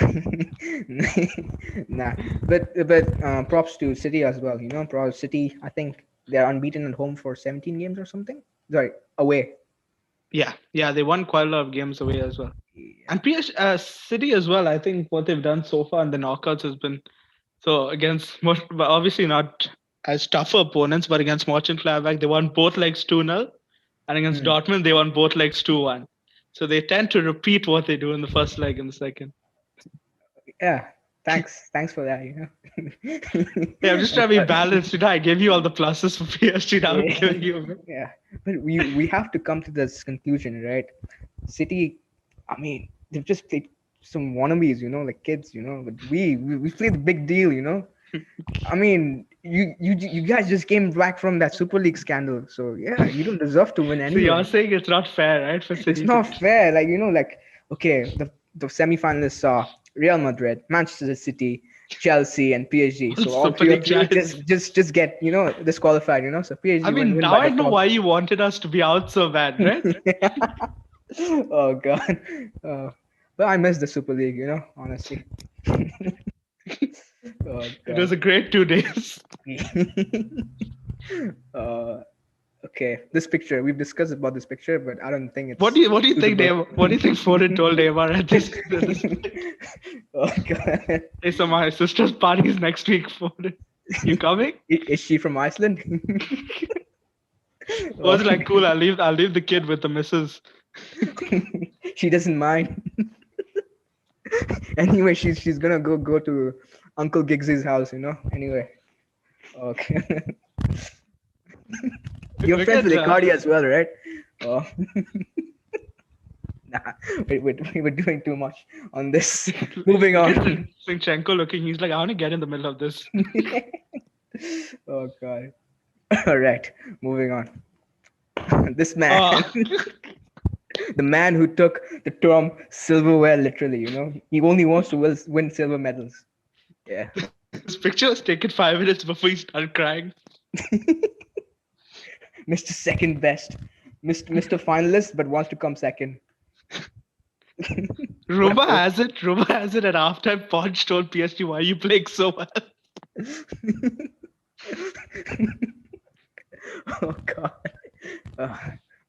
[SPEAKER 1] Nah, but props to City as well. You know, props City. I think they're unbeaten at home for 17 games or something. Sorry, away.
[SPEAKER 2] Yeah, they won quite a lot of games away as well.
[SPEAKER 1] Yeah.
[SPEAKER 2] And City as well. I think what they've done so far in the knockouts has been so against but obviously not as tougher opponents, but against Mönchengladbach they won both legs 2-0, and against
[SPEAKER 1] Hmm.
[SPEAKER 2] Dortmund they won both legs 2-1. So they tend to repeat what they do in the first leg in the second.
[SPEAKER 1] Yeah. Thanks for that. You
[SPEAKER 2] Yeah, I'm
[SPEAKER 1] know.
[SPEAKER 2] just trying to be balanced. I gave you all the pluses for PSG. Now I'm
[SPEAKER 1] Yeah.
[SPEAKER 2] giving you a bit.
[SPEAKER 1] Yeah. But we have to come to this conclusion, right? City, I mean, they've just played some wannabes, like kids, But we played the big deal, I mean, you guys just came back from that Super League scandal, so yeah, you don't deserve to win
[SPEAKER 2] So you're
[SPEAKER 1] anyway.
[SPEAKER 2] saying it's not fair, right, for
[SPEAKER 1] It's
[SPEAKER 2] City to
[SPEAKER 1] not fair, like okay, the semifinalists are Real Madrid, Manchester City, Chelsea, and PSG.
[SPEAKER 2] all
[SPEAKER 1] So all
[SPEAKER 2] Super
[SPEAKER 1] three of
[SPEAKER 2] League
[SPEAKER 1] you
[SPEAKER 2] giants?
[SPEAKER 1] just get disqualified. So
[SPEAKER 2] I
[SPEAKER 1] PSG
[SPEAKER 2] mean,
[SPEAKER 1] win
[SPEAKER 2] now
[SPEAKER 1] by
[SPEAKER 2] I know
[SPEAKER 1] default.
[SPEAKER 2] why you wanted us to be out so bad, right?
[SPEAKER 1] Oh god, but I miss the Super League. Honestly. Oh
[SPEAKER 2] It was
[SPEAKER 1] god.
[SPEAKER 2] a great 2 days.
[SPEAKER 1] uh, okay, this picture we've discussed about this picture, but I don't think
[SPEAKER 2] What do
[SPEAKER 1] it's
[SPEAKER 2] you what do you think
[SPEAKER 1] suitable.
[SPEAKER 2] What do you think Foden told Neymar at this point?
[SPEAKER 1] Oh god.
[SPEAKER 2] Hey, so my sister's party is next week, Foden. You coming?
[SPEAKER 1] Is she from Iceland? Oh,
[SPEAKER 2] Was it like cool? I'll leave the kid with the missus.
[SPEAKER 1] she doesn't mind. Anyway, she's gonna go to Uncle Giggs's house. Anyway, okay. You're
[SPEAKER 2] Look
[SPEAKER 1] friends
[SPEAKER 2] at
[SPEAKER 1] with Icardi as well, right? Oh, nah, we're doing too much on this. Moving
[SPEAKER 2] look at
[SPEAKER 1] on.
[SPEAKER 2] Zinchenko looking. He's like, I want to get in the middle of this.
[SPEAKER 1] Oh god. All right, moving on. This man,
[SPEAKER 2] Oh,
[SPEAKER 1] the man who took the term silverware literally. He only wants to win silver medals. Yeah.
[SPEAKER 2] this picture was taken 5 minutes before he started crying.
[SPEAKER 1] Mr. Second Best, Mr. Finalist, but wants to come second. What a post.
[SPEAKER 2] Rumor has it at halftime, Podge told PSG, why are you playing so well?
[SPEAKER 1] Oh god. Uh,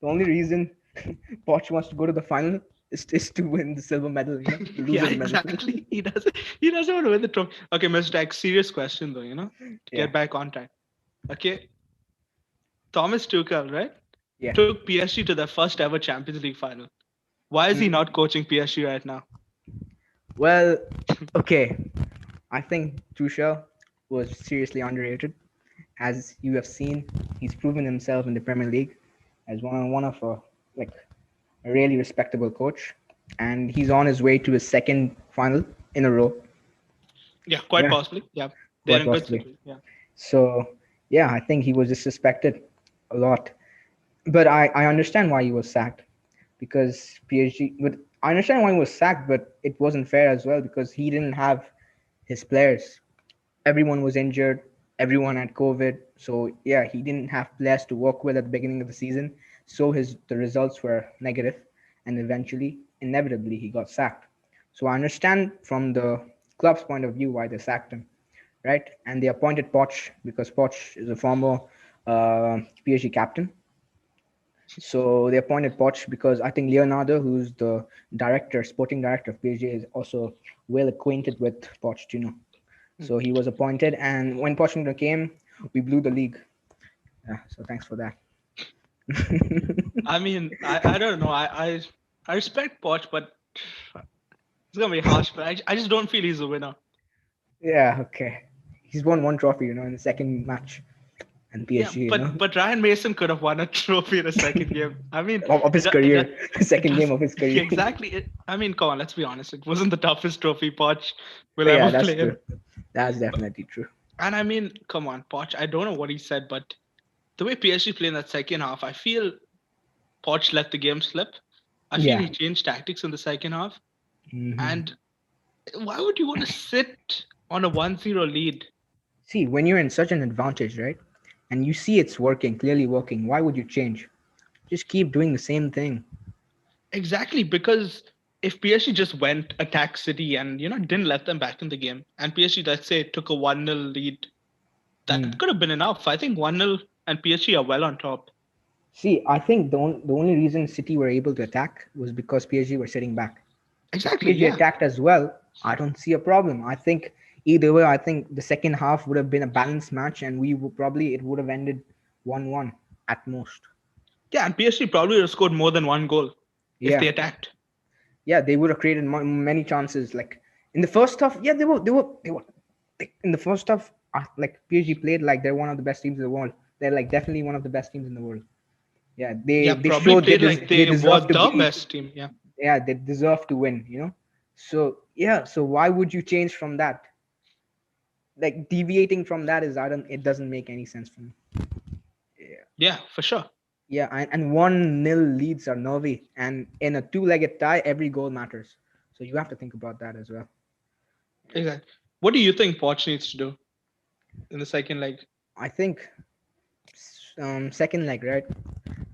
[SPEAKER 1] the only reason Poch wants to go to the final is to win the silver medal, the
[SPEAKER 2] Yeah,
[SPEAKER 1] loser's medal.
[SPEAKER 2] exactly. He doesn't want to win the trophy. Okay, Mr. X, serious question though, to
[SPEAKER 1] Yeah,
[SPEAKER 2] get back on track. Okay, Thomas Tuchel, right?
[SPEAKER 1] yeah.
[SPEAKER 2] Took PSG to their first ever Champions League final. Why is he
[SPEAKER 1] Mhm.
[SPEAKER 2] not coaching PSG right now?
[SPEAKER 1] Well, okay. I think Tuchel was seriously underrated. As you have seen, he's proven himself in the Premier League as one of like a really respectable coach, and he's on his way to his second final in a row.
[SPEAKER 2] Yeah, quite
[SPEAKER 1] Yeah,
[SPEAKER 2] possibly. Yeah, they're
[SPEAKER 1] quite
[SPEAKER 2] in good
[SPEAKER 1] possibly.
[SPEAKER 2] situation. Yeah.
[SPEAKER 1] So yeah, I think he was disrespected a lot. But I understand why he was sacked because PSG. But I understand why he was sacked, but it wasn't fair as well because he didn't have his players. Everyone was injured. Everyone had COVID. So yeah, he didn't have players to work with at the beginning of the season. So the results were negative, and eventually, inevitably, he got sacked. So I understand from the club's point of view why they sacked him, right? And they appointed Poch because Poch is a former PSG captain. So they appointed Poch because I think Leonardo, who's the sporting director of PSG, is also well acquainted with Pochettino. So he was appointed, and when Pochettino came, we blew the league. Yeah, so thanks for that.
[SPEAKER 2] I mean, I don't know. I respect Poch, but it's gonna be harsh. But I just don't feel he's a winner.
[SPEAKER 1] Yeah, okay. He's won one trophy, in the second match, and
[SPEAKER 2] Yeah,
[SPEAKER 1] PSG,
[SPEAKER 2] but Ryan Mason could have won a trophy in a second game. I mean,
[SPEAKER 1] of
[SPEAKER 2] it
[SPEAKER 1] his
[SPEAKER 2] do- it
[SPEAKER 1] career,
[SPEAKER 2] do- it
[SPEAKER 1] second
[SPEAKER 2] does
[SPEAKER 1] game of his
[SPEAKER 2] yeah,
[SPEAKER 1] career.
[SPEAKER 2] exactly. I mean, come on, let's be honest. It wasn't the toughest trophy Poch will
[SPEAKER 1] Yeah,
[SPEAKER 2] ever
[SPEAKER 1] that's
[SPEAKER 2] play
[SPEAKER 1] true.
[SPEAKER 2] in.
[SPEAKER 1] That's definitely true.
[SPEAKER 2] And I mean, come on, Poch. I don't know what he said, but the way PSG played in that second half, I feel Poch let the game slip. I feel
[SPEAKER 1] Yeah.
[SPEAKER 2] he changed tactics in the second half.
[SPEAKER 1] Hmm.
[SPEAKER 2] And why would you want to sit on a 1-0 lead?
[SPEAKER 1] See, when you're in such an advantage, right, and you see it's working, clearly working, why would you change? Just keep doing the same thing.
[SPEAKER 2] Exactly, because if PSG just went attack City and didn't let them back in the game, and PSG, let's say, took a 1-0 lead, that
[SPEAKER 1] Hmm.
[SPEAKER 2] could have been enough. I think 1-0 and PSG are well on top.
[SPEAKER 1] See, I think the only reason City were able to attack was because PSG were sitting back. If
[SPEAKER 2] Exactly.
[SPEAKER 1] PSG
[SPEAKER 2] Yeah.
[SPEAKER 1] attacked as well, I don't see a problem. I think either way, I think the second half would have been a balanced match, and we would probably it would have ended 1-1 at most.
[SPEAKER 2] Yeah, and PSG probably would have scored more than one goal if they
[SPEAKER 1] Yeah,
[SPEAKER 2] attacked.
[SPEAKER 1] yeah, they would have created many chances. Like in the first half, yeah, they were in the first half. Like PSG played like they're one of the best teams in the world. They're like definitely one of the best teams in the world. Yeah,
[SPEAKER 2] Yeah,
[SPEAKER 1] they
[SPEAKER 2] probably
[SPEAKER 1] showed
[SPEAKER 2] played like
[SPEAKER 1] they
[SPEAKER 2] they were
[SPEAKER 1] deserve to
[SPEAKER 2] the
[SPEAKER 1] be.
[SPEAKER 2] best team. Yeah.
[SPEAKER 1] Yeah, they deserve to win. So yeah, so why would you change from that? Like deviating from that is I don't. It doesn't make any sense for me. Yeah.
[SPEAKER 2] Yeah, for sure.
[SPEAKER 1] Yeah, and 1-0 leads are Norway, and in a two-legged tie, every goal matters. So you have to think about that as well. Yeah.
[SPEAKER 2] Exactly. What do you think Poch needs to do in the second leg?
[SPEAKER 1] I think second leg, right?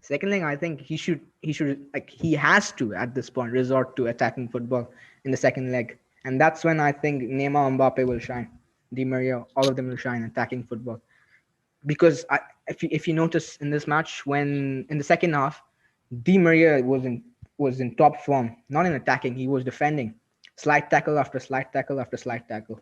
[SPEAKER 1] Second leg, I think he should like he has to at this point resort to attacking football in the second leg, and that's when I think Neymar and Mbappe will shine. Di Maria, all of them will shine attacking football because if you notice in this match when in the second half, Di Maria was in top form, not in attacking, he was defending, slide tackle after slide tackle after slide tackle.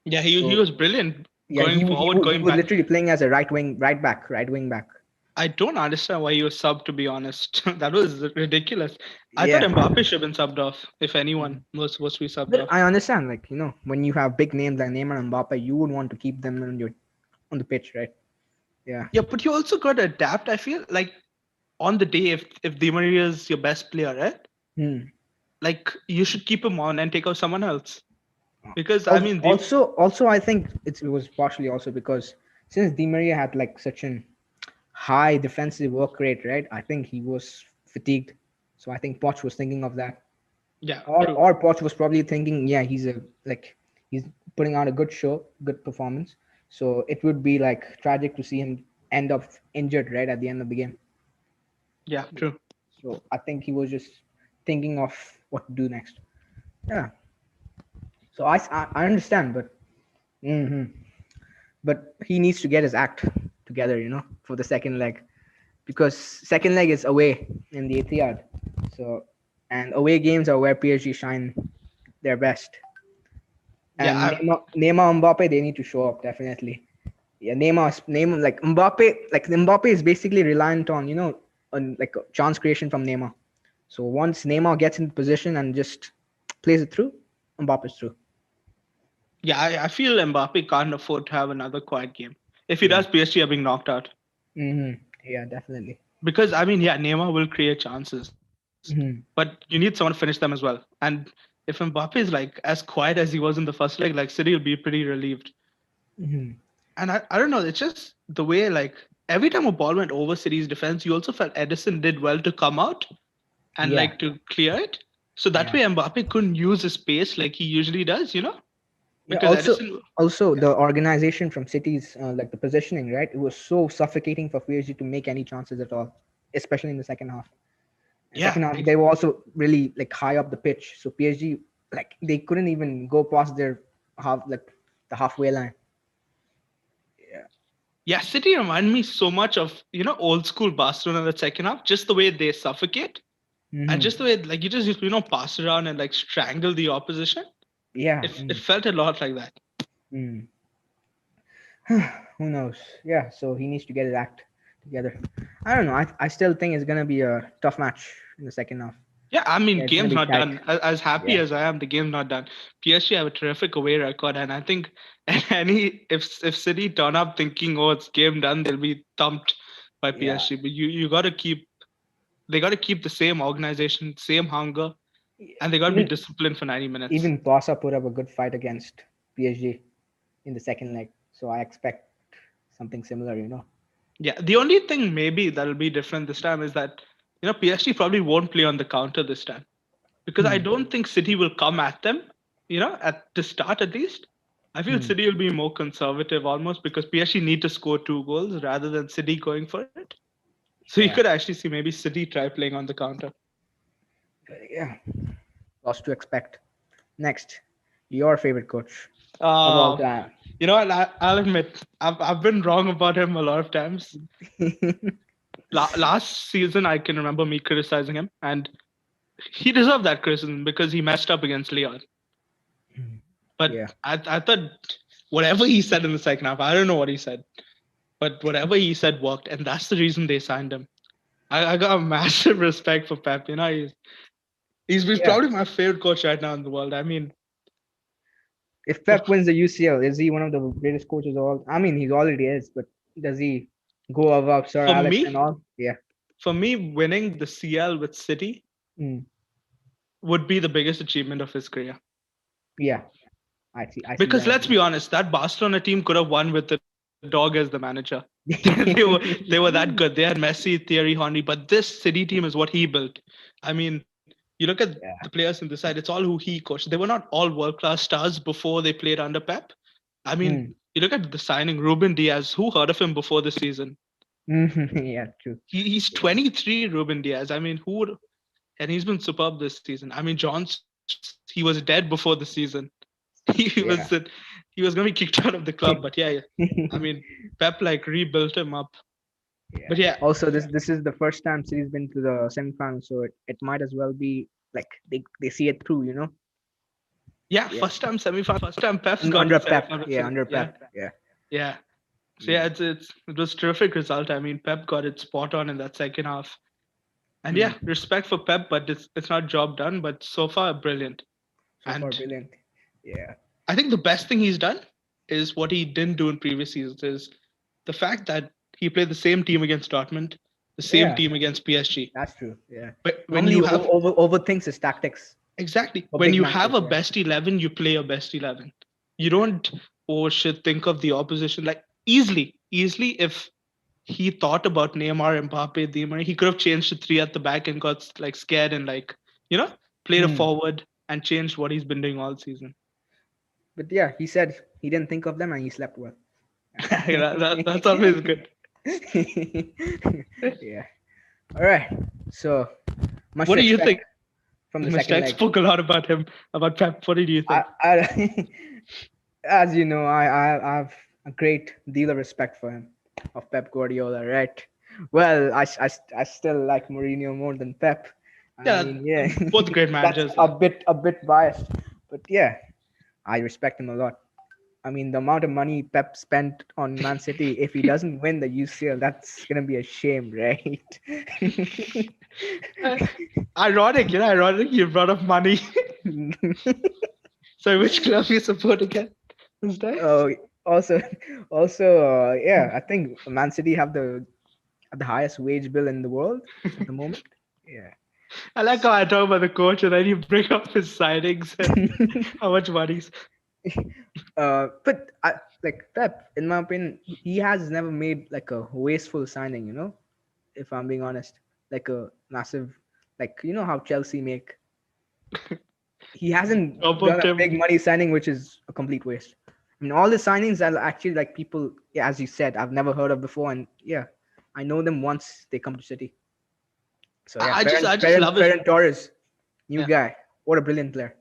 [SPEAKER 2] Yeah, he
[SPEAKER 1] So
[SPEAKER 2] was brilliant
[SPEAKER 1] yeah,
[SPEAKER 2] going forward,
[SPEAKER 1] he
[SPEAKER 2] going
[SPEAKER 1] was
[SPEAKER 2] back.
[SPEAKER 1] literally playing as a right wing back.
[SPEAKER 2] I don't understand why he was subbed, to be honest. That was ridiculous. I thought
[SPEAKER 1] Yeah.
[SPEAKER 2] Mbappe should have been subbed off if anyone was supposed to be subbed
[SPEAKER 1] But
[SPEAKER 2] off.
[SPEAKER 1] I understand, like when you have big names like Neymar and Mbappe, you would want to keep them on the pitch, right? Yeah.
[SPEAKER 2] Yeah, but you also got to adapt. I feel like on the day, if Di Maria is your best player, right?
[SPEAKER 1] Hmm.
[SPEAKER 2] Like you should keep him on and take out someone else. Because I
[SPEAKER 1] Al-
[SPEAKER 2] mean,
[SPEAKER 1] Also, I think it was partially also because since Di Maria had like such an high defensive work rate, right? I think he was fatigued. So I think Poch was thinking of that,
[SPEAKER 2] yeah,
[SPEAKER 1] or
[SPEAKER 2] true.
[SPEAKER 1] or Poch was probably thinking, yeah, he's putting out a good show, good performance. So it would be like tragic to see him end up injured right at the end of the game.
[SPEAKER 2] Yeah, true.
[SPEAKER 1] So I think he was just thinking of what to do next. Yeah. So I understand, hmm but he needs to get his act together, for the second leg, because second leg is away in the Etihad. So and away games are where PSG shine their best.
[SPEAKER 2] Yeah,
[SPEAKER 1] And Neymar Mbappe, they need to show up definitely. Yeah, Neymar like Mbappe is basically reliant on like chance creation from Neymar. So once Neymar gets in position and just plays it through, Mbappe's through.
[SPEAKER 2] yeah. I feel Mbappe can't afford to have another quiet game. If he
[SPEAKER 1] Yeah.
[SPEAKER 2] does, PSG are being knocked out.
[SPEAKER 1] Yeah, definitely.
[SPEAKER 2] Because I mean, yeah, Neymar will create chances, but
[SPEAKER 1] hmm
[SPEAKER 2] you need someone to finish them as well. And if Mbappe is like as quiet as he was in the first leg, like City will be pretty relieved.
[SPEAKER 1] hmm
[SPEAKER 2] And I don't know, it's just the way like every time a ball went over City's defense, you also felt Edison did well to come out and
[SPEAKER 1] Yeah.
[SPEAKER 2] like to clear it. So that
[SPEAKER 1] Yeah.
[SPEAKER 2] way Mbappe couldn't use his space like he usually does,
[SPEAKER 1] Yeah.
[SPEAKER 2] because Edison.
[SPEAKER 1] Also
[SPEAKER 2] Yeah,
[SPEAKER 1] the organization from City's like the positioning, right? It was so suffocating for PSG to make any chances at all, especially in the second half. And
[SPEAKER 2] yeah,
[SPEAKER 1] second half, they were also really like high up the pitch, so PSG like they couldn't even go past their the halfway line. Yeah.
[SPEAKER 2] yeah. City remind me so much of old school Barcelona in the second half, just the way they suffocate and just the
[SPEAKER 1] hmm
[SPEAKER 2] way like you just pass around and like strangle the opposition.
[SPEAKER 1] Yeah.
[SPEAKER 2] It felt a lot like that.
[SPEAKER 1] Mm. Who knows? Yeah. So he needs to get his act together. I don't know. I still think it's gonna be a tough match in the second half.
[SPEAKER 2] Yeah, I mean,
[SPEAKER 1] Yeah, it's gonna
[SPEAKER 2] game's
[SPEAKER 1] be
[SPEAKER 2] not
[SPEAKER 1] tight.
[SPEAKER 2] done. As happy
[SPEAKER 1] Yeah.
[SPEAKER 2] as I am, the game's not done. PSG have a terrific away record, and I think any if City turn up thinking, oh, it's game done, they'll be thumped by
[SPEAKER 1] Yeah.
[SPEAKER 2] PSG. But you got to keep they got to keep the same organization, same hunger, and they got to be
[SPEAKER 1] Even
[SPEAKER 2] disciplined for 90 minutes.
[SPEAKER 1] even Barca put up a good fight against PSG in the second leg. So I expect something similar.
[SPEAKER 2] Yeah, the only thing maybe that'll be different this time is that PSG probably won't play on the counter this time because I
[SPEAKER 1] Hmm.
[SPEAKER 2] don't think City will come at them, at the start at least. I feel
[SPEAKER 1] Hmm.
[SPEAKER 2] City will be more conservative almost because PSG need to score 2 goals rather than City going for it. So you
[SPEAKER 1] Yeah.
[SPEAKER 2] could actually see maybe City try playing on the counter.
[SPEAKER 1] Yeah. lots to expect. Next, your favorite coach of all
[SPEAKER 2] Uh,
[SPEAKER 1] time.
[SPEAKER 2] you know what? I'll admit, I've been wrong about him a lot of times. Last season, I can remember me criticizing him, and he deserved that criticism because he messed up against Leon.
[SPEAKER 1] Yeah,
[SPEAKER 2] But I thought whatever he said in the second half, I don't know what he said, but whatever he said worked, and that's the reason they signed him. I got a massive respect for Pep. You know, he's
[SPEAKER 1] yeah.
[SPEAKER 2] probably my favorite coach right now in the world. I mean,
[SPEAKER 1] If Pep wins the UCL, is he one of the greatest coaches of all? I mean, he already is, but does he go above Sir
[SPEAKER 2] for
[SPEAKER 1] Alex and
[SPEAKER 2] me,
[SPEAKER 1] all? Yeah.
[SPEAKER 2] for me, winning the CL with City
[SPEAKER 1] Mm.
[SPEAKER 2] would be the biggest achievement of his career.
[SPEAKER 1] Yeah. I see
[SPEAKER 2] Because
[SPEAKER 1] that as
[SPEAKER 2] let's be honest, that Barcelona team could have won with the dog as the manager. They were that good. They had Messi, Thierry Henry, but this City team is what he built. I mean, you look at the
[SPEAKER 1] yeah.
[SPEAKER 2] players in the side; it's all who he coached. They were not all world class stars before they played under Pep. I mean,
[SPEAKER 1] Mm.
[SPEAKER 2] you look at the signing, Ruben Diaz. Who heard of him before the season?
[SPEAKER 1] Yeah, true.
[SPEAKER 2] He's
[SPEAKER 1] Yeah.
[SPEAKER 2] 23, Ruben Diaz. I mean, who would? And he's been superb this season. I mean, John Stones, he was dead before the season. He was
[SPEAKER 1] Yeah.
[SPEAKER 2] he was going to be kicked out of the club, but yeah, I mean, Pep like rebuilt him up.
[SPEAKER 1] Yeah.
[SPEAKER 2] But yeah,
[SPEAKER 1] Also, this is the first time City's been to the semifinals, so it might as well be like they see it through, you know?
[SPEAKER 2] yeah,
[SPEAKER 1] Yeah.
[SPEAKER 2] first time semifinal, first time Pep's got in
[SPEAKER 1] Under Pep.
[SPEAKER 2] semifinal.
[SPEAKER 1] Yeah, under
[SPEAKER 2] Yeah,
[SPEAKER 1] Pep. Yeah.
[SPEAKER 2] yeah. So yeah,
[SPEAKER 1] Mm.
[SPEAKER 2] it was terrific result. I mean, Pep got it spot on in that second half, and yeah,
[SPEAKER 1] Mm.
[SPEAKER 2] respect for Pep, but it's not job done. But so far, brilliant.
[SPEAKER 1] So far,
[SPEAKER 2] And
[SPEAKER 1] brilliant. Yeah.
[SPEAKER 2] I think the best thing he's done is what he didn't do in previous seasons is the fact that he played the same team against Dortmund, the same
[SPEAKER 1] Yeah,
[SPEAKER 2] team against PSG.
[SPEAKER 1] that's true. Yeah.
[SPEAKER 2] But when
[SPEAKER 1] Normally,
[SPEAKER 2] you
[SPEAKER 1] you
[SPEAKER 2] have
[SPEAKER 1] overthinks his tactics
[SPEAKER 2] exactly
[SPEAKER 1] for
[SPEAKER 2] when
[SPEAKER 1] big
[SPEAKER 2] you have
[SPEAKER 1] matches.
[SPEAKER 2] a
[SPEAKER 1] Yeah.
[SPEAKER 2] best 11, you play a best 11. You don't oh shit think of the opposition like easily if he thought about Neymar, Mbappe, Di Maria, he could have changed to three at the back and got like scared and like you know played a
[SPEAKER 1] Hmm.
[SPEAKER 2] forward and changed what he's been doing all season.
[SPEAKER 1] But yeah, he said he didn't think of them and he slept well.
[SPEAKER 2] That's always good.
[SPEAKER 1] Yeah. All right. So much
[SPEAKER 2] What
[SPEAKER 1] to
[SPEAKER 2] do you
[SPEAKER 1] expect
[SPEAKER 2] think,
[SPEAKER 1] from the
[SPEAKER 2] Mr.
[SPEAKER 1] second
[SPEAKER 2] X
[SPEAKER 1] leg.
[SPEAKER 2] spoke a lot about him, about Pep. What do you think?
[SPEAKER 1] I as you know, I have a great deal of respect for him, of Pep Guardiola, right? Well, I still like Mourinho more than Pep. I
[SPEAKER 2] Yeah,
[SPEAKER 1] mean, yeah,
[SPEAKER 2] both great
[SPEAKER 1] that's
[SPEAKER 2] managers. Yeah.
[SPEAKER 1] a bit biased, but yeah, I respect him a lot. I mean, the amount of money Pep spent on Man City, if he doesn't win the UCL, that's gonna be a shame, right?
[SPEAKER 2] Uh, ironic, ironic. You brought up money. So, which club you support again? Is that?
[SPEAKER 1] Oh, also, yeah, I think Man City have the highest wage bill in the world at the moment. Yeah.
[SPEAKER 2] I like how I talk about the coach and then you bring up his signings and how much money's.
[SPEAKER 1] But like Pep, in my opinion, he has never made like a wasteful signing. You know, if I'm being honest, like a massive, like you know how Chelsea make. He hasn't
[SPEAKER 2] Top
[SPEAKER 1] done
[SPEAKER 2] of
[SPEAKER 1] a big
[SPEAKER 2] them.
[SPEAKER 1] money signing, which is a complete waste. I mean, all the signings are actually like people, yeah, as you said, I've never heard of before, and yeah, I know them once they come to City. So yeah,
[SPEAKER 2] I just love his.
[SPEAKER 1] Ferran Torres, new
[SPEAKER 2] Yeah.
[SPEAKER 1] guy. What a brilliant player.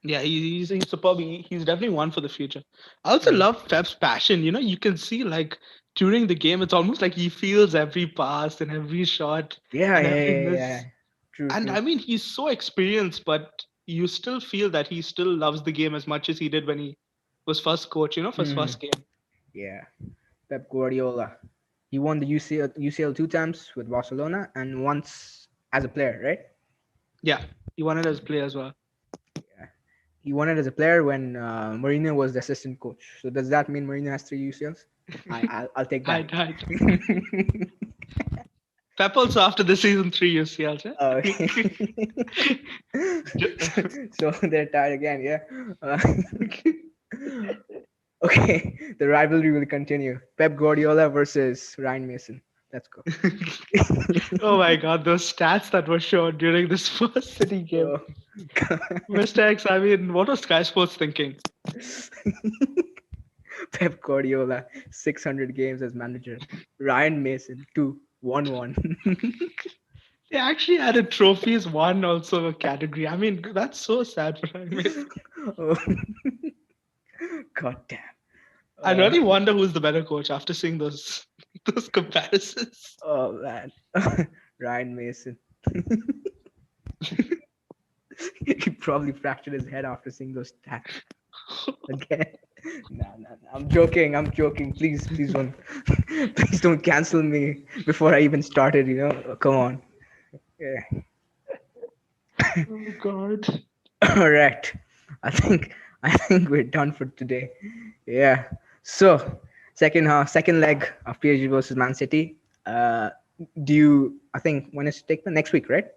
[SPEAKER 2] Yeah, he's superb. He's definitely one for the future. I also
[SPEAKER 1] Mm.
[SPEAKER 2] love Pep's passion. You can see like during the game, it's almost like he feels every pass and every shot
[SPEAKER 1] Yeah,
[SPEAKER 2] and
[SPEAKER 1] yeah,
[SPEAKER 2] every
[SPEAKER 1] yeah, yeah.
[SPEAKER 2] miss.
[SPEAKER 1] True,
[SPEAKER 2] And
[SPEAKER 1] true.
[SPEAKER 2] I mean, he's so experienced, but you still feel that he still loves the game as much as he did when he was first coach, for his
[SPEAKER 1] Mm.
[SPEAKER 2] first game.
[SPEAKER 1] Yeah, Pep Guardiola. He won the UCL two times with Barcelona and once as a player, right?
[SPEAKER 2] Yeah, he wanted as a player as well.
[SPEAKER 1] Yeah. He won it as a player when Mourinho was the assistant coach. So does that mean Mourinho has three UCLs? I'll take that.
[SPEAKER 2] I Pep also after the season three UCLs.
[SPEAKER 1] uh,
[SPEAKER 2] Yeah?
[SPEAKER 1] so they're tied again, yeah. Okay, the rivalry will continue. Pep Guardiola versus Ryan Mason. Let's go.
[SPEAKER 2] Oh my god, those stats that were shown during this first City game.
[SPEAKER 1] Oh,
[SPEAKER 2] Mr. X, I mean, what was Sky Sports thinking?
[SPEAKER 1] Pep Guardiola, 600 games as manager. Ryan Mason, 2, 1-1.
[SPEAKER 2] They actually added trophies one also category. I mean, that's so sad for Ryan Mason.
[SPEAKER 1] Oh, god damn.
[SPEAKER 2] I really wonder who's the better coach after seeing those those comparisons.
[SPEAKER 1] Oh man. Ryan Mason. He probably fractured his head after seeing those stats again. Nah. I'm joking. I'm joking. Please don't, please don't cancel me before I even started. Oh, come on. Yeah.
[SPEAKER 2] Oh God.
[SPEAKER 1] All right. I think we're done for today. Yeah. So second leg of PSG versus Man City. Uh, do you? I think when is it take the next week, right?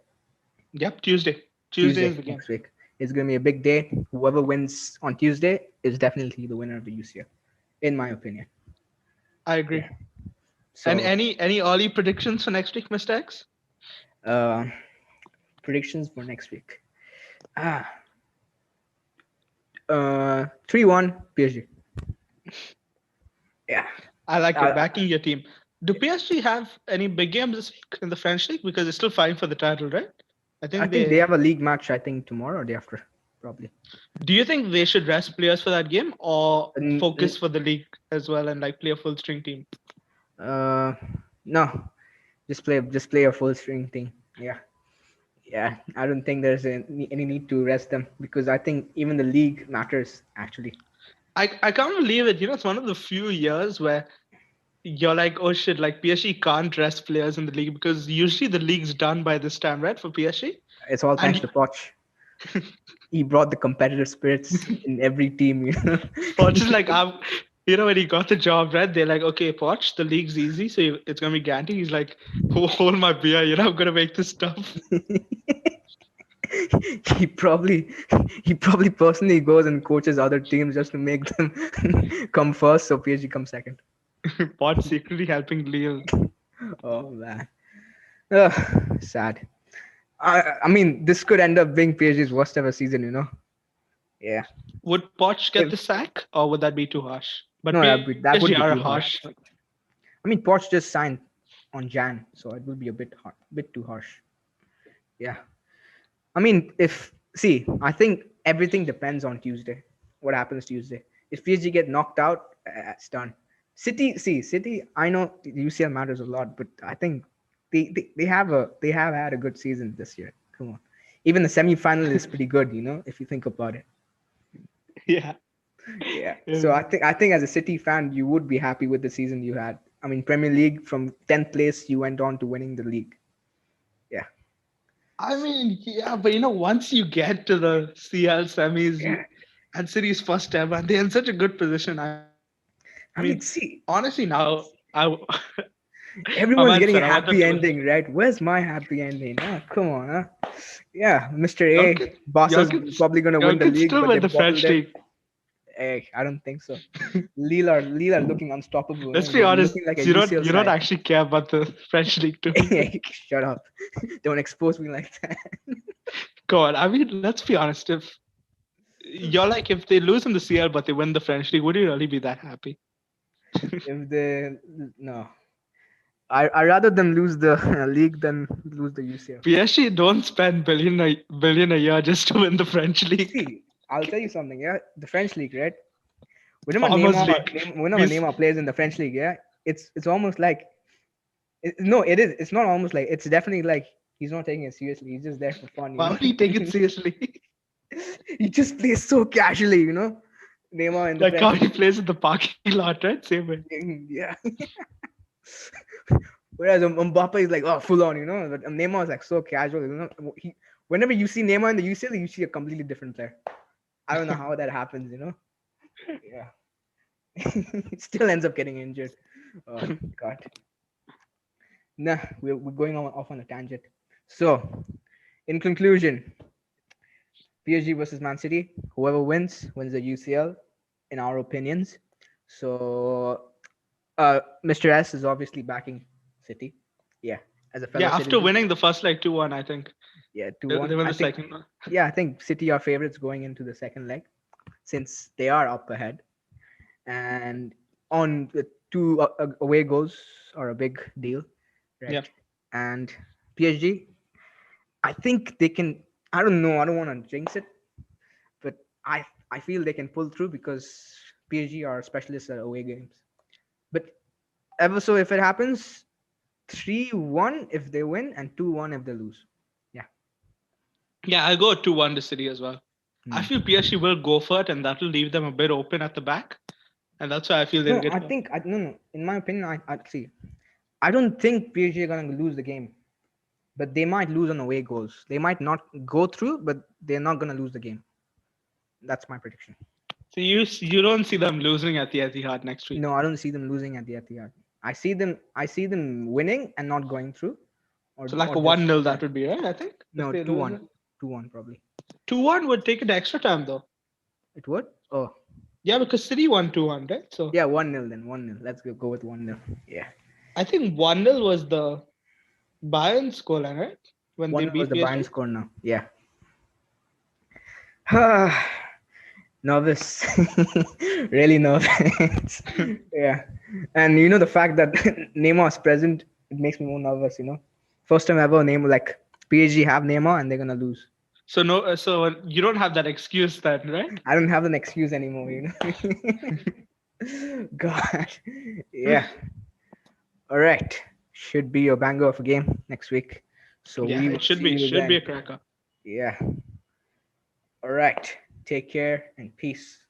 [SPEAKER 2] Yep, Tuesday. Tuesday is
[SPEAKER 1] Tuesday
[SPEAKER 2] the game.
[SPEAKER 1] next week. It's gonna be a big day. Whoever wins on Tuesday is definitely the winner of the UCL, in my opinion.
[SPEAKER 2] I
[SPEAKER 1] Yeah.
[SPEAKER 2] agree. And
[SPEAKER 1] So
[SPEAKER 2] any early predictions for next week, Mr. X?
[SPEAKER 1] uh, predictions for next week. Ah, 3-1 PSG. Yeah.
[SPEAKER 2] I like it.
[SPEAKER 1] Uh,
[SPEAKER 2] Backing your team. Do PSG have any big games this week in the French league? Because they're still fighting for the title, right? I
[SPEAKER 1] I
[SPEAKER 2] think
[SPEAKER 1] think they
[SPEAKER 2] they.
[SPEAKER 1] have a league match. I think tomorrow or day after, probably.
[SPEAKER 2] Do you think they should rest players for that game or
[SPEAKER 1] N-
[SPEAKER 2] focus for the league as well and like play a full string team?
[SPEAKER 1] Uh, no, just play a full string thing. Yeah, yeah. I don't think there's any need to rest them because I think even the league matters actually.
[SPEAKER 2] I can't believe it. It's one of the few years where you're like, oh shit, like PSG can't rest players in the league because usually the league's done by this time, right? For PSG.
[SPEAKER 1] It's all thanks
[SPEAKER 2] And
[SPEAKER 1] to Poch. He brought the competitive spirits in every team.
[SPEAKER 2] Poch is like, when he got the job, right? They're like, okay, Poch, the league's easy, so it's gonna be guaranteed. He's like, hold my beer, I'm gonna make this tough.
[SPEAKER 1] he probably he probably personally goes and coaches other teams just to make them come first, so PSG comes second.
[SPEAKER 2] Poch secretly helping Lille.
[SPEAKER 1] Oh man, sad. I mean, this could end up being PSG's worst ever season. Yeah.
[SPEAKER 2] Would Poch get
[SPEAKER 1] If
[SPEAKER 2] the sack, or would that be too harsh? But
[SPEAKER 1] no, that
[SPEAKER 2] PSG
[SPEAKER 1] would be
[SPEAKER 2] are
[SPEAKER 1] too harsh.
[SPEAKER 2] harsh.
[SPEAKER 1] I mean, Poch just signed on Jan, so it will be a bit too harsh. Yeah. I mean, if see, I think everything depends on Tuesday. What happens Tuesday? If PSG get knocked out, it's done. City. I know UCL matters a lot, but I think they have had a good season this year. Come on, even the semi-final is pretty good. If you think about it.
[SPEAKER 2] Yeah.
[SPEAKER 1] Yeah. So
[SPEAKER 2] Yeah.
[SPEAKER 1] I think as a City fan, you would be happy with the season you had. I mean, Premier League from 10th place, you went on to winning the league. Yeah.
[SPEAKER 2] I mean, yeah, but once you get to the CL semis,
[SPEAKER 1] Yeah.
[SPEAKER 2] and City's first ever, and they're in such a good position. I mean,
[SPEAKER 1] I mean,
[SPEAKER 2] honestly,
[SPEAKER 1] see,
[SPEAKER 2] now my man
[SPEAKER 1] everyone's
[SPEAKER 2] said, I
[SPEAKER 1] getting a
[SPEAKER 2] want them
[SPEAKER 1] happy
[SPEAKER 2] to.
[SPEAKER 1] ending, right? Where's my happy ending? Come on, huh? Yeah, Mr.
[SPEAKER 2] Y'all
[SPEAKER 1] A,
[SPEAKER 2] could, y'all
[SPEAKER 1] Barca's
[SPEAKER 2] could,
[SPEAKER 1] probably gonna
[SPEAKER 2] y'all
[SPEAKER 1] win the
[SPEAKER 2] could
[SPEAKER 1] league,
[SPEAKER 2] still
[SPEAKER 1] but they
[SPEAKER 2] win the
[SPEAKER 1] bottled
[SPEAKER 2] French
[SPEAKER 1] it.
[SPEAKER 2] league.
[SPEAKER 1] I don't think so. Lille are looking unstoppable.
[SPEAKER 2] Let's be
[SPEAKER 1] They're
[SPEAKER 2] honest,
[SPEAKER 1] looking like a
[SPEAKER 2] you don't
[SPEAKER 1] UCL
[SPEAKER 2] you don't
[SPEAKER 1] side.
[SPEAKER 2] actually care about the French league, do you?
[SPEAKER 1] Shut up! Don't expose me like that.
[SPEAKER 2] God, I mean, let's be honest. If they lose in the CL but they win the French league, would you really be that happy?
[SPEAKER 1] If they no, I rather them lose the league than lose the UCL.
[SPEAKER 2] PSG don't spend billion a year just to win the French league.
[SPEAKER 1] See, I'll tell you something. Yeah, the French league, right? Whenever
[SPEAKER 2] Farmers
[SPEAKER 1] Neymar,
[SPEAKER 2] League.
[SPEAKER 1] whenever
[SPEAKER 2] We
[SPEAKER 1] Neymar plays in the French league, yeah, it's almost like no, it is. It's not almost like it's definitely like he's not taking it seriously. He's just there for fun,
[SPEAKER 2] Why would he take it seriously?
[SPEAKER 1] He just plays so casually. Neymar in the
[SPEAKER 2] Like
[SPEAKER 1] French
[SPEAKER 2] how he
[SPEAKER 1] league.
[SPEAKER 2] plays in the parking lot, right? Same way.
[SPEAKER 1] Yeah. Whereas Mbappe is like, oh, full on. But Neymar is like so casual. Whenever you see Neymar in the UCL, you see a completely different player. I don't know how that happens. Yeah. It still ends up getting injured. Oh God. Nah, we're going off on a tangent. So, in conclusion, PSG versus Man City. Whoever wins the UCL, in our opinions. So, Mr. S is obviously backing City. Yeah, as a fellow
[SPEAKER 2] Yeah, after
[SPEAKER 1] citizen.
[SPEAKER 2] winning the first leg 2-1, I think.
[SPEAKER 1] Yeah, two
[SPEAKER 2] They
[SPEAKER 1] one.
[SPEAKER 2] won
[SPEAKER 1] I
[SPEAKER 2] the
[SPEAKER 1] think.
[SPEAKER 2] second one.
[SPEAKER 1] Yeah, I think City are favorites going into the second leg, since they are up ahead, and on the two away goals are a big deal,
[SPEAKER 2] Yeah.
[SPEAKER 1] right? And PSG. I think they can. I don't know. I don't want to jinx it, but I feel they can pull through because PSG are specialists at away games. But ever so, if it happens, 3-1 if they win and 2-1 if they lose. Yeah.
[SPEAKER 2] Yeah, I'll go 2-1 to City as well. I
[SPEAKER 1] Hmm.
[SPEAKER 2] feel PSG will go for it, and that will leave them a bit open at the back, and that's why I feel they'll
[SPEAKER 1] No,
[SPEAKER 2] get
[SPEAKER 1] I
[SPEAKER 2] one.
[SPEAKER 1] think I no no. In my opinion, I see. I don't think PSG are gonna lose the game, but they might lose on away goals. They might not go through, but they're not gonna lose the game. That's my prediction.
[SPEAKER 2] So you don't see them losing at the Etihad next week.
[SPEAKER 1] No, I don't see them losing at the Etihad. I see them winning and not going through,
[SPEAKER 2] So like
[SPEAKER 1] or
[SPEAKER 2] a
[SPEAKER 1] just
[SPEAKER 2] 1-0
[SPEAKER 1] yeah.
[SPEAKER 2] that would be, right? I think if
[SPEAKER 1] No,
[SPEAKER 2] they
[SPEAKER 1] two
[SPEAKER 2] lose
[SPEAKER 1] one,
[SPEAKER 2] it.
[SPEAKER 1] 2-1 probably.
[SPEAKER 2] 2-1 would take it extra time though.
[SPEAKER 1] It would. Oh
[SPEAKER 2] Yeah, because City won 2-1, right? So
[SPEAKER 1] yeah, 1-0 then 1-0. Let's go with 1-0. Yeah,
[SPEAKER 2] I think 1-0 was the Bayern scoreline, right? When they
[SPEAKER 1] 1-0 was
[SPEAKER 2] beat
[SPEAKER 1] the Bayern
[SPEAKER 2] PSG.
[SPEAKER 1] score now. Yeah. Nervous, really nervous. Yeah, and the fact that Neymar is present, it makes me more nervous. First time ever Neymar, like PSG have Neymar and they're gonna lose.
[SPEAKER 2] So no, so you don't have that excuse then, right?
[SPEAKER 1] I don't have an excuse anymore. God, yeah. All right, should be a banger of a game next week. So
[SPEAKER 2] Yeah,
[SPEAKER 1] we
[SPEAKER 2] it
[SPEAKER 1] will see you
[SPEAKER 2] should be
[SPEAKER 1] then.
[SPEAKER 2] a cracker.
[SPEAKER 1] Yeah. All right. Take care and peace.